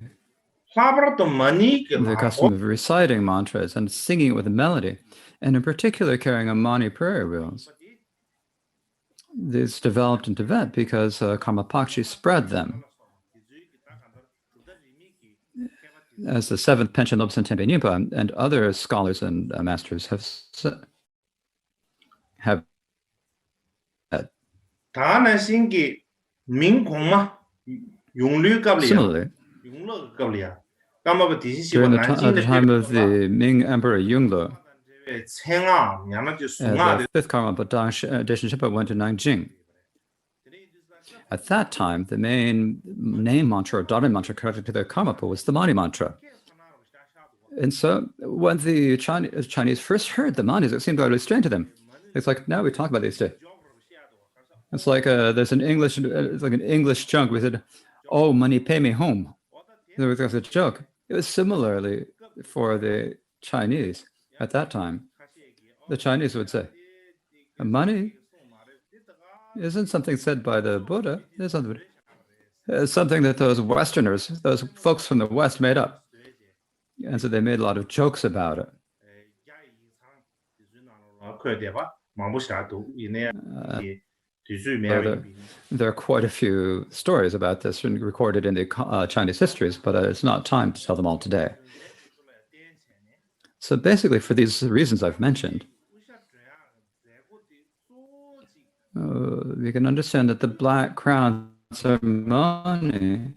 custom of reciting mantras and singing it with a melody, and in particular carrying a mani prayer wheels. These developed in Tibet because Karmapa Mikyö spread them. As the seventh Panchen Lobsang Tenpa Nyingpa and other scholars and masters have said. Similarly, during the time of the Ming Emperor Yunglu, the fifth Karmapa Deshin Shenpa went to Nanjing. At that time, the main name mantra or Dharma mantra connected to the Karmapa was the Mani mantra. And so when the Chinese first heard the Manis, it seemed utterly strange to them. It's like, now we talk about these days. It's like there's an English joke. We said, "Oh, money, pay me home." There was a joke. It was similarly for the Chinese at that time. The Chinese would say, "Money isn't something said by the Buddha. It's something that those Westerners, those folks from the West, made up." And so they made a lot of jokes about it. There are quite a few stories about this recorded in the Chinese histories, but it's not time to tell them all today. So basically, for these reasons I've mentioned, we can understand that the Black Crown ceremony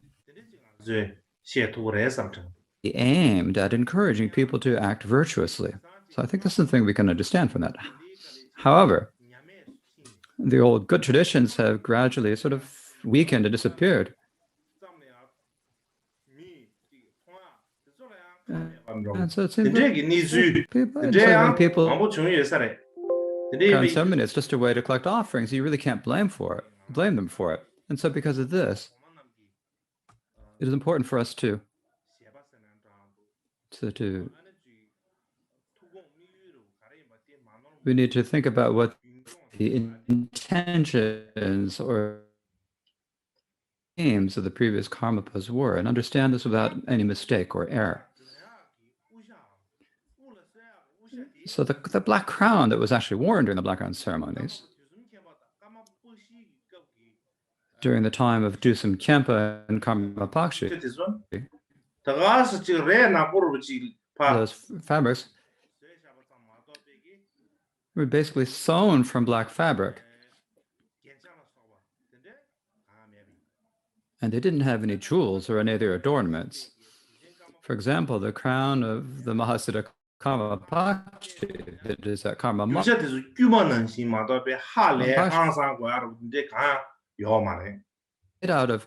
aimed at encouraging people to act virtuously. So I think this is something we can understand from that. However, the old good traditions have gradually sort of weakened and disappeared. And so it seems like people ceremony, it's just a way to collect offerings. You really can't blame them for it. And so because of this, it is important for us to we need to think about what the intentions or aims of the previous Karmapas were and understand this without any mistake or error. So the black crown that was actually worn during the black crown ceremonies during the time of Dusum Khenpa and Karmapa Mikyö, those fabrics were basically sewn from black fabric. And they didn't have any jewels or any other adornments. For example, the crown of the Mahasiddha Karmapa Mikyö, that is at Karmapa made out of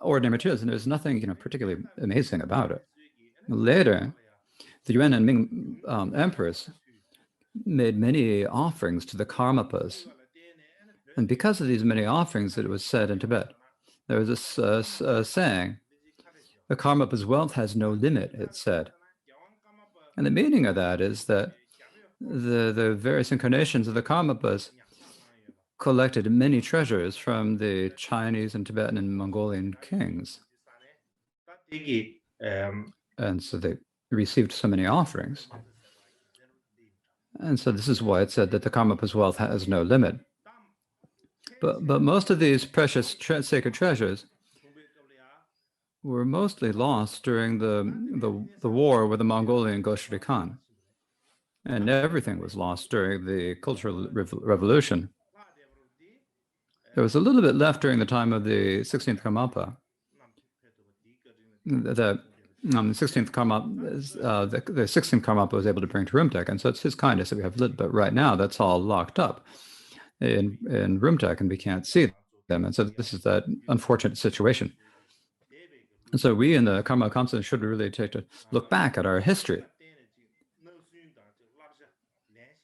ordinary materials, and there's nothing particularly amazing about it. Later, the Yuan and Ming emperors made many offerings to the Karmapas. And because of these many offerings, it was said in Tibet, there was this saying, the Karmapa's wealth has no limit, it said. And the meaning of that is that the various incarnations of the Karmapas collected many treasures from the Chinese and Tibetan and Mongolian kings. And so they received so many offerings. And so this is why it said that the Karmapa's wealth has no limit. But most of these precious sacred treasures were mostly lost during the war with the Mongolian Goshri Khan. And everything was lost during the Cultural Revolution. There was a little bit left during the time of the 16th Karmapa. The 16th Karmapa was able to bring to Rumtek, and so it's his kindness that we have lit. But right now, that's all locked up in Rumtek, and we can't see them. And so this is that unfortunate situation. And so we in the Karma Council should really take to look back at our history.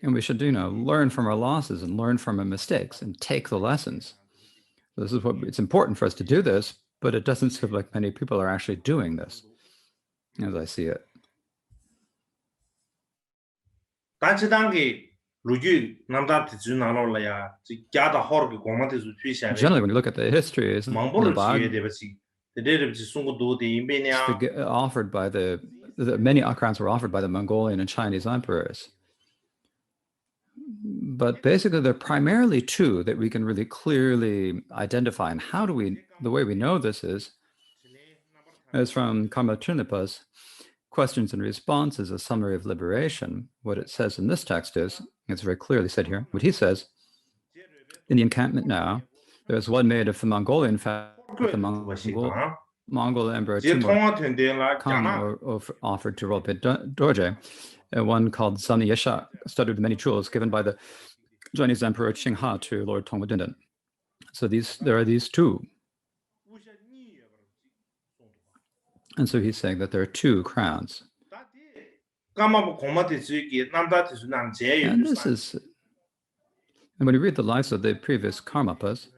And we should, learn from our losses and learn from our mistakes and take the lessons. This is what it's important for us to do this, but it doesn't seem like many people are actually doing this, as I see it. Generally, when you look at the histories offered by the many crowns were offered by the Mongolian and Chinese emperors. But basically, they're primarily two that we can really clearly identify. And the way we know this is from Karma Trinapa's Questions and Responses, a Summary of Liberation. What it says in this text is, it's very clearly said here, what he says, in the encampment now, there was one made of the Mongolian family, the Mongol Emperor Timur Khan offered to Rinpoche Dorje, and one called Zani Yesha, studded with many jewels, given by the Chinese Emperor Qingha to Lord Tongwu Dindan. So there are these two. And so he's saying that there are two crowns. And when you read the lives of the previous Karmapas,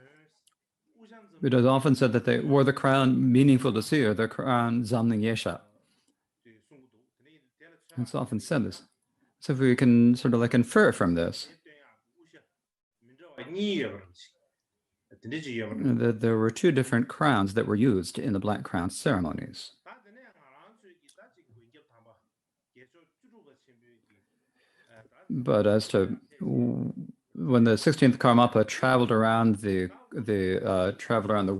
it is often said that they wore the crown meaningful to see, or the crown Zamling Yesha. It's often said this. So if we can sort of like infer from this that there were two different crowns that were used in the Black Crown ceremonies. But as to when the 16th Karmapa traveled around the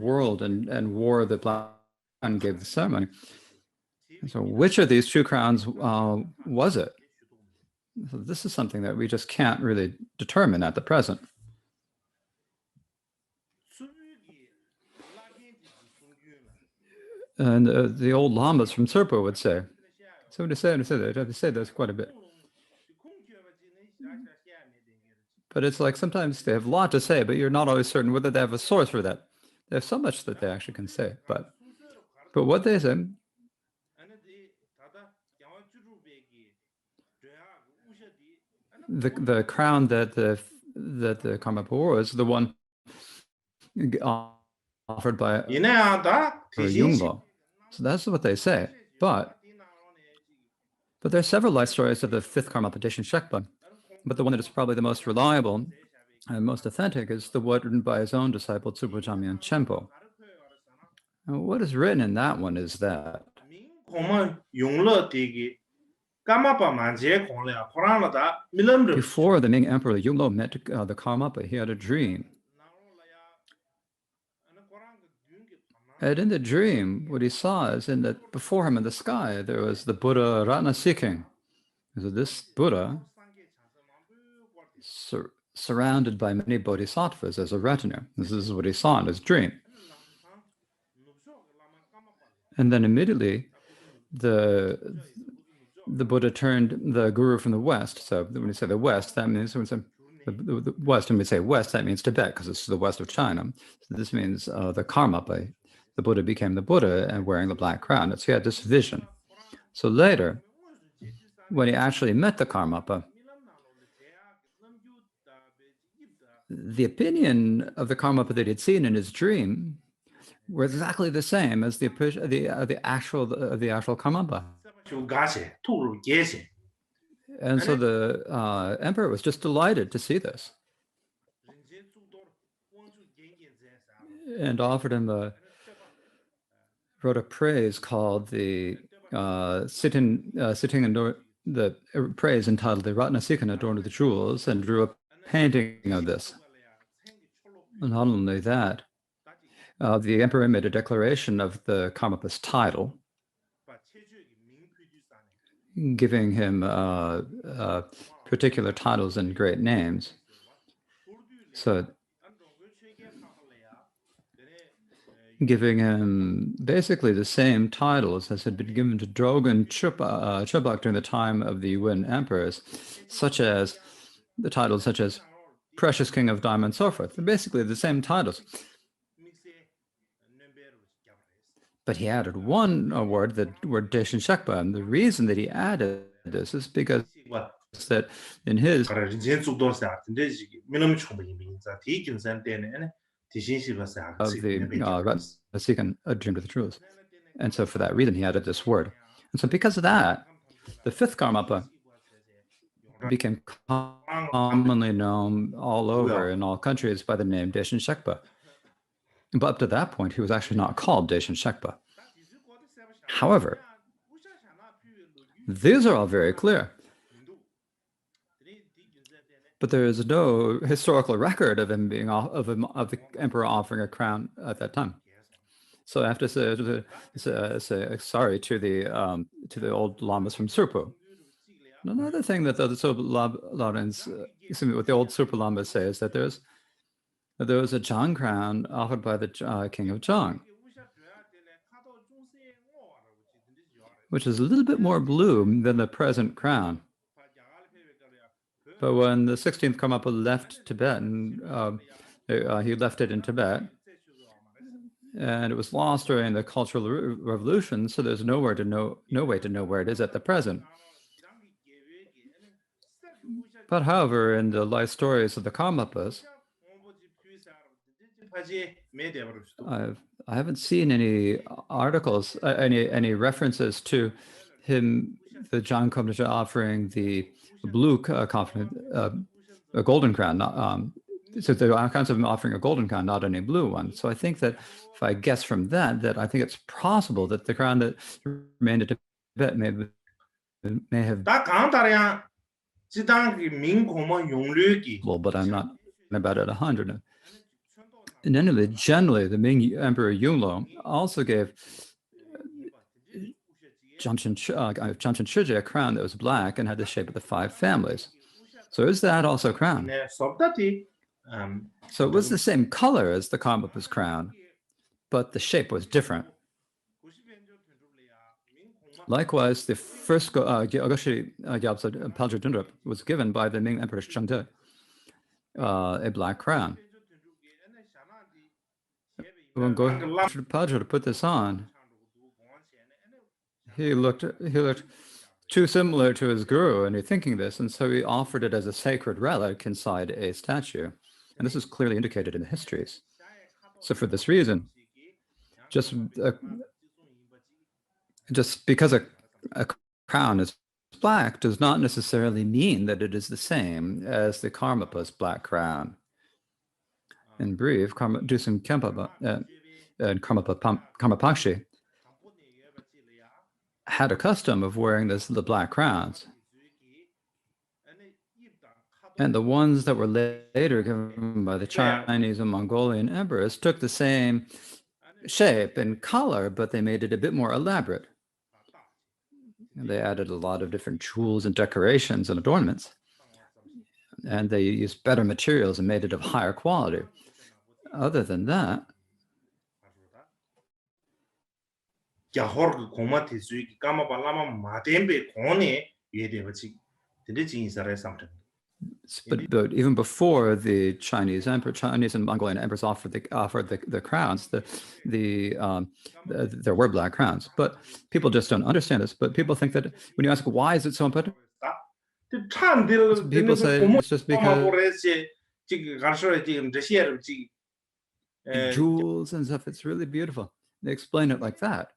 world and wore the black and gave the ceremony, so which of these two crowns was it? So this is something that we just can't really determine at the present. And the old lamas from Serpo would say, so they say this quite a bit. But it's like sometimes they have a lot to say, but you're not always certain whether they have a source for that. They have so much that they actually can say. But what they say, the crown that the Karmapa wore is the one offered by Yunglo. So that's what they say. But there are several life stories of the fifth Karmapa Deshin Shekpa. But the one that is probably the most reliable and most authentic is the one written by his own disciple, Tsubo Jamyang Chenpo. And what is written in that one is that before the Ming Emperor Yunglo met the Karmapa, he had a dream. And in the dream, what he saw is that before him in the sky, there was the Buddha Ratna seeking. So this Buddha, surrounded by many bodhisattvas as a retinue. This is what he saw in his dream. And then immediately, the Buddha turned the guru from the west. So when we say the west, that means the west. When we say west, that means Tibet, because it's the west of China. So this means the Karmapa. The Buddha became the Buddha and wearing the black crown. So he had this vision. So later, when he actually met the Karmapa, the opinion of the Karmapa that he'd seen in his dream were exactly the same as the actual Karmapa. And so the emperor was just delighted to see this, and offered him wrote a praise called the praise entitled the Ratna Sikhan adorned with the jewels, and drew a painting of this. And not only that, the emperor made a declaration of the Karmapa's title, giving him particular titles and great names. So giving him basically the same titles as had been given to Drogon Chubak during the time of the Yuan emperors, such as the titles such as Precious King of Dharma and so forth. They're basically the same titles. But he added one word, the word Deshin Shekpa, and the reason that he added this is because that in his of the seek a drink of the truth. And so for that reason, he added this word. And so because of that, the fifth Karmapa became commonly known all over in all countries by the name Deshin Shekpa. But up to that point, he was actually not called Deshin Shekpa. However, these are all very clear. But there is no historical record of him being of the emperor offering a crown at that time. So I have to say sorry to the old lamas from Surpo. Another thing that what the old Surpo lamas say is that there was a Zhang crown offered by the king of Zhang, which is a little bit more blue than the present crown. But when the 16th Karmapa left Tibet, and he left it in Tibet, and it was lost during the Cultural Revolution, so there's no way to know where it is at the present. But however, in the life stories of the Karmapas, I haven't seen any articles, any references to him, the John Komnisha offering the blue a golden crown. So there are kinds of him offering a golden crown, not any blue one. So I think that if I guess from that I think it's possible that the crown that remained at Tibet may have. Well, but I'm not about at 100. And anyway, generally, the Ming Emperor Yunlong also gave Jamshin Chuje a crown that was black and had the shape of the 5 families. So is that also a crown? So it was the same color as the Karmapa's crown, but the shape was different. Likewise, the first Agoshi Gyaltsen Palja Dundrup was given by the Ming Emperor Shangde a black crown. When Goshi Palja put this on, he looked too similar to his guru, and he's thinking this, and so he offered it as a sacred relic inside a statue. And this is clearly indicated in the histories. So for this reason, just because a crown is black does not necessarily mean that it is the same as the Karmapa's black crown. In brief, Dusun Kempa and Karmapakshi had a custom of wearing the black crowns. And the ones that were later given by the Chinese and Mongolian emperors took the same shape and color, but they made it a bit more elaborate. And they added a lot of different jewels and decorations and adornments. And they used better materials and made it of higher quality. Other than that, but even before the Chinese and Mongolian emperors offered the crowns, there were black crowns. But people just don't understand this. But people think that when you ask why is it so important, people say it's just because jewels and stuff. It's really beautiful. They explain it like that.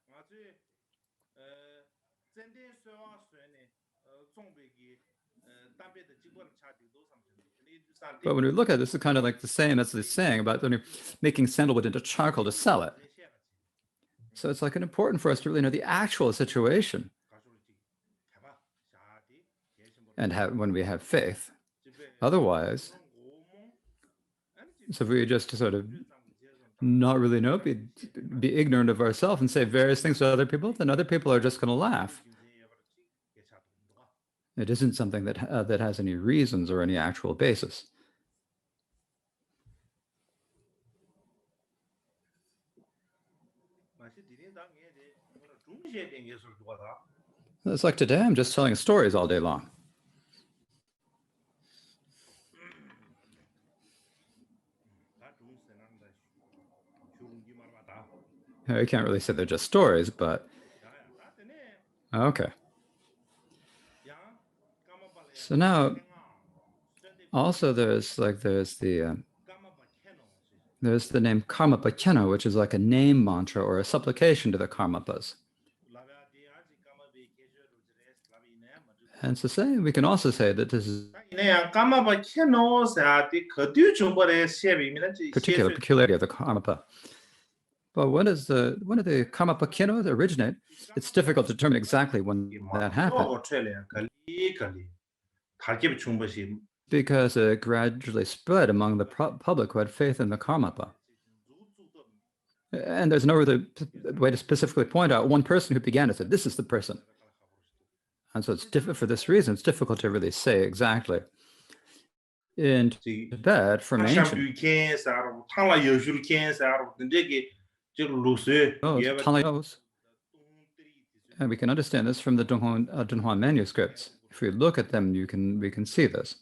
But when we look at this, it's kind of like the same as the saying about when you're making sandalwood into charcoal to sell it. So it's like important for us to really know the actual situation and when we have faith. Otherwise, so if we just sort of not really know, be ignorant of ourselves and say various things to other people, then other people are just going to laugh. It isn't something that has any reasons or any actual basis. It's like today, I'm just telling stories all day long. You can't really say they're just stories, but okay. So now, also there's the name Karmapa Mikyö, which is like a name mantra or a supplication to the Karmapas. And so we can also say that this is particular peculiarity of the Karmapa. But when did the Karmapa Mikyö originate? It's difficult to determine exactly when that happened, because it gradually spread among the public who had faith in the Karmapa. And there's no other way to specifically point out one person who began it, said, this is the person. And so it's difficult for this reason. It's difficult to really say exactly. In Tibet, from ancient, and we can understand this from the Dunhuan manuscripts. If we look at them, we can see this.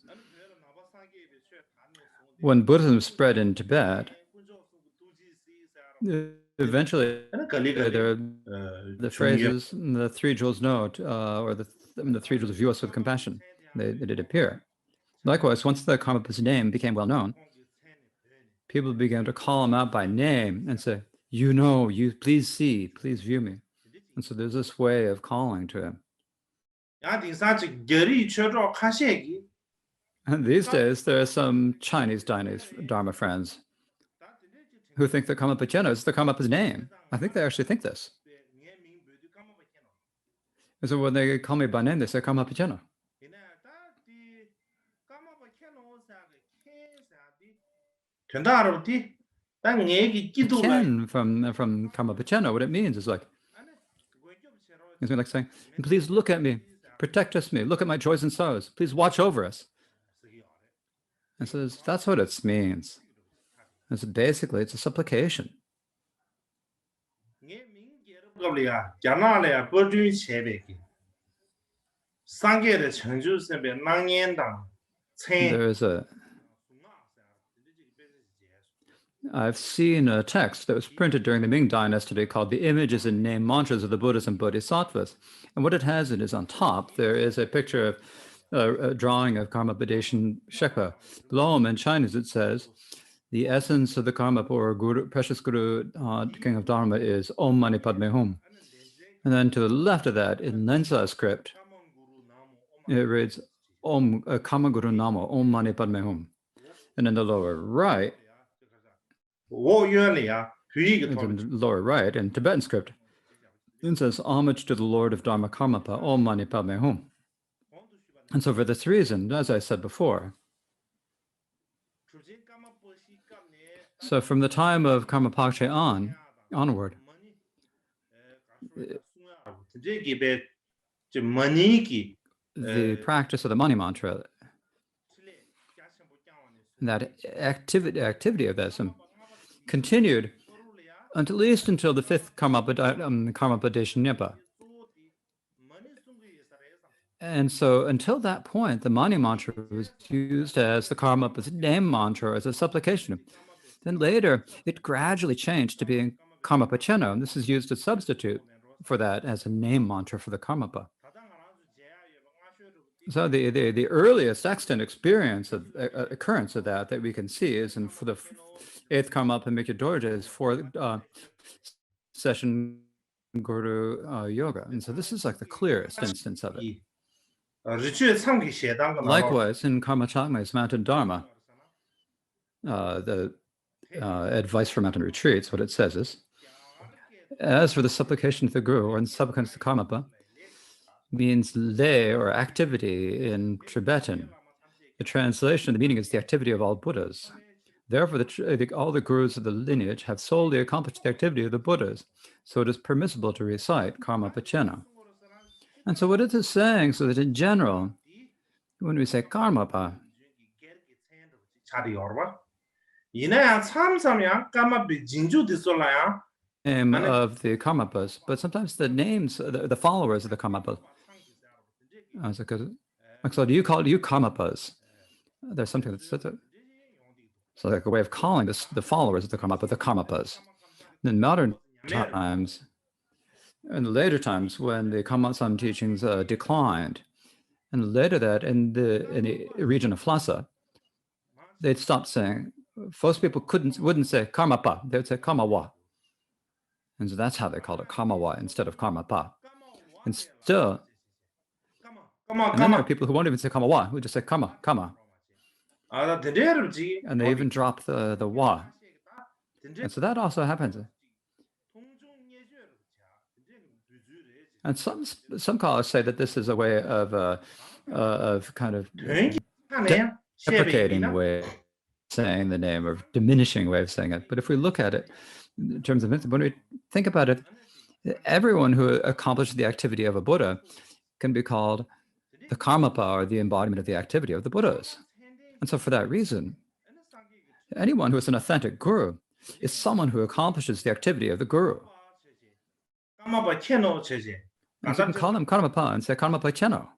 When Buddhism spread in Tibet, eventually the phrases, the three jewels note, or the three jewels view us with compassion, they did appear. Likewise, once the Karmapa's name became well known, people began to call him out by name and say, you please see, please view me. And so there's this way of calling to him. And these days, there are some Chinese Dharma friends who think that Karmapa Mikyö is the Karmapa's name. I think they actually think this. And so when they call me by name, they say Karmapa Mikyö. Ken from Karmapa Mikyö, what it means is like saying, please look at me, protect us, look at my joys and sorrows, please watch over us. And so that's what it means. And so basically, it's a supplication. I've seen a text that was printed during the Ming Dynasty called The Images and Name Mantras of the Buddhas and Bodhisattvas. And what it has is on top, there is a picture of a drawing of Karmapa Shekpa. Below him in Chinese, it says, the essence of the Karmapa or Guru, precious Guru, King of Dharma, is Om Mani Padme Hum. And then to the left of that, in Lensa script, it reads Om Kama Guru Namo, Om Mani Padme Hum. And in the lower right, in Tibetan script, it says homage to the Lord of Dharma Karmapa, Om Mani Padme Hum. And so for this reason, as I said before, so from the time of Karmapa Mikyö onward, the practice of the money mantra, that activity of this continued at least until the fifth Karmapa Deshinyapa. And so until that point, the money mantra was used as the Karmapa's name mantra, as a supplication. Then later, it gradually changed to being Karmapa Mikyö, and this is used as substitute for that as a name mantra for the Karmapa. So the earliest extant experience of occurrence of that we can see is for the 8th Karmapa Mikyö Dorje is for session Guru Yoga. And so this is like the clearest instance of it. Likewise, in Karma Chakma's Mountain Dharma, the advice for mountain retreats, what it says is, as for the supplication to the Guru, or in supplication to Karmapa, means lay or activity in Tibetan. The translation, the meaning is the activity of all Buddhas. Therefore, all the Gurus of the lineage have solely accomplished the activity of the Buddhas, so it is permissible to recite Karmapa Mikyö. And so what it is saying, so that in general, when we say Karmapa, name of the Karmapas, but sometimes the names, the followers of the Karmapas. So do you Karmapas? There's something that's so like a way of calling the followers of the Karmapas. In modern times, in the later times when the Karmapa teachings declined, and later that in the region of Lhasa, they'd stopped saying. Most people wouldn't say Karmapa; they'd say Karmawa, and so that's how they called it Karmawa instead of Karmapa. And still, and then there are people who won't even say Karmawa, who just say Karma. And they even drop the wa. And so that also happens. And some scholars say that this is a way of kind of deprecating way of saying the name, or diminishing way of saying it. But if we look at it in terms of, when we think about it, everyone who accomplished the activity of a Buddha can be called the Karmapa, or the embodiment of the activity of the Buddhas. And so for that reason, anyone who is an authentic guru is someone who accomplishes the activity of the guru. And so you can call them Karmapa and say Karmapa Cheno.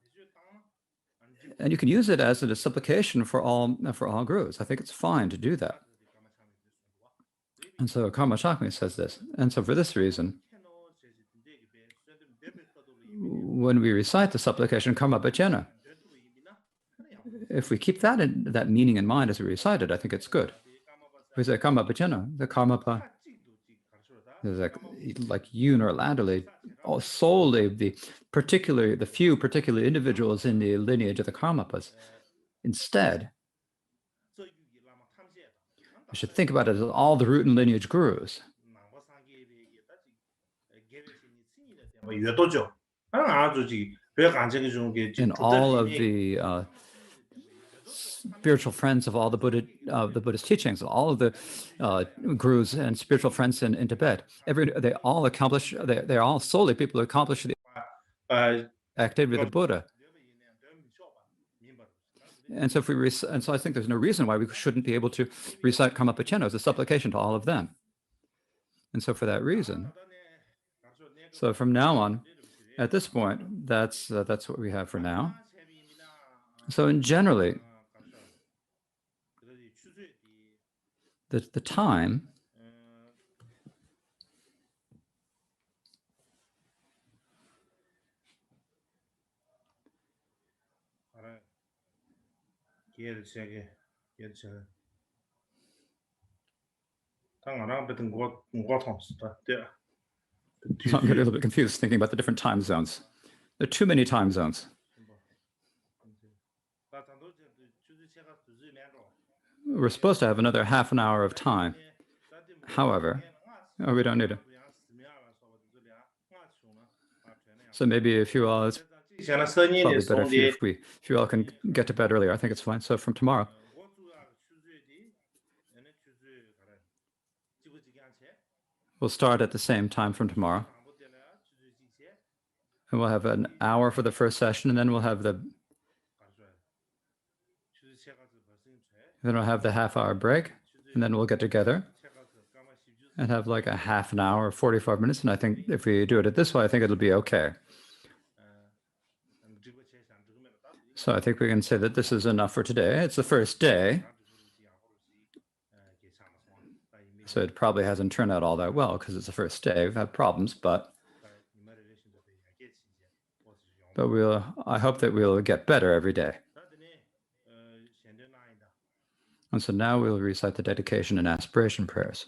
And you can use it as a supplication for all gurus. I think it's fine to do that. And so Karma Chakmi says this. And so for this reason, when we recite the supplication Karmapa Cheno, if we keep that meaning in mind as we recite it, I think it's good. We say Karmapa Cheno, the Karmapa is like unilaterally, solely the few particular individuals in the lineage of the Karmapas. Instead, we should think about it as all the root and lineage gurus. In all of the spiritual friends of all the Buddhist teachings, all of the gurus and spiritual friends in Tibet, they're all solely people who accomplish the activity of the Buddha. And so I think there's no reason why we shouldn't be able to recite Karmapa Cheno as a supplication to all of them. And so for that reason, so from now on, at this point, that's what we have for now. So in generally, the time So I'm getting a little bit confused thinking about the different time zones. There are too many time zones. We're supposed to have another half an hour of time. However, we don't need it. So maybe if you all, it's probably better if you all can get to bed earlier. I think it's fine. So from tomorrow, we'll start at the same time from tomorrow. And we'll have an hour for the first session, and then we'll have the half-hour break, and then we'll get together and have like a half an hour, 45 minutes. And I think if we do it this way, I think it'll be okay. So I think we can say that this is enough for today. It's the first day. So it probably hasn't turned out all that well because it's the first day. We've had problems, but I hope that we'll get better every day. And so now we'll recite the dedication and aspiration prayers.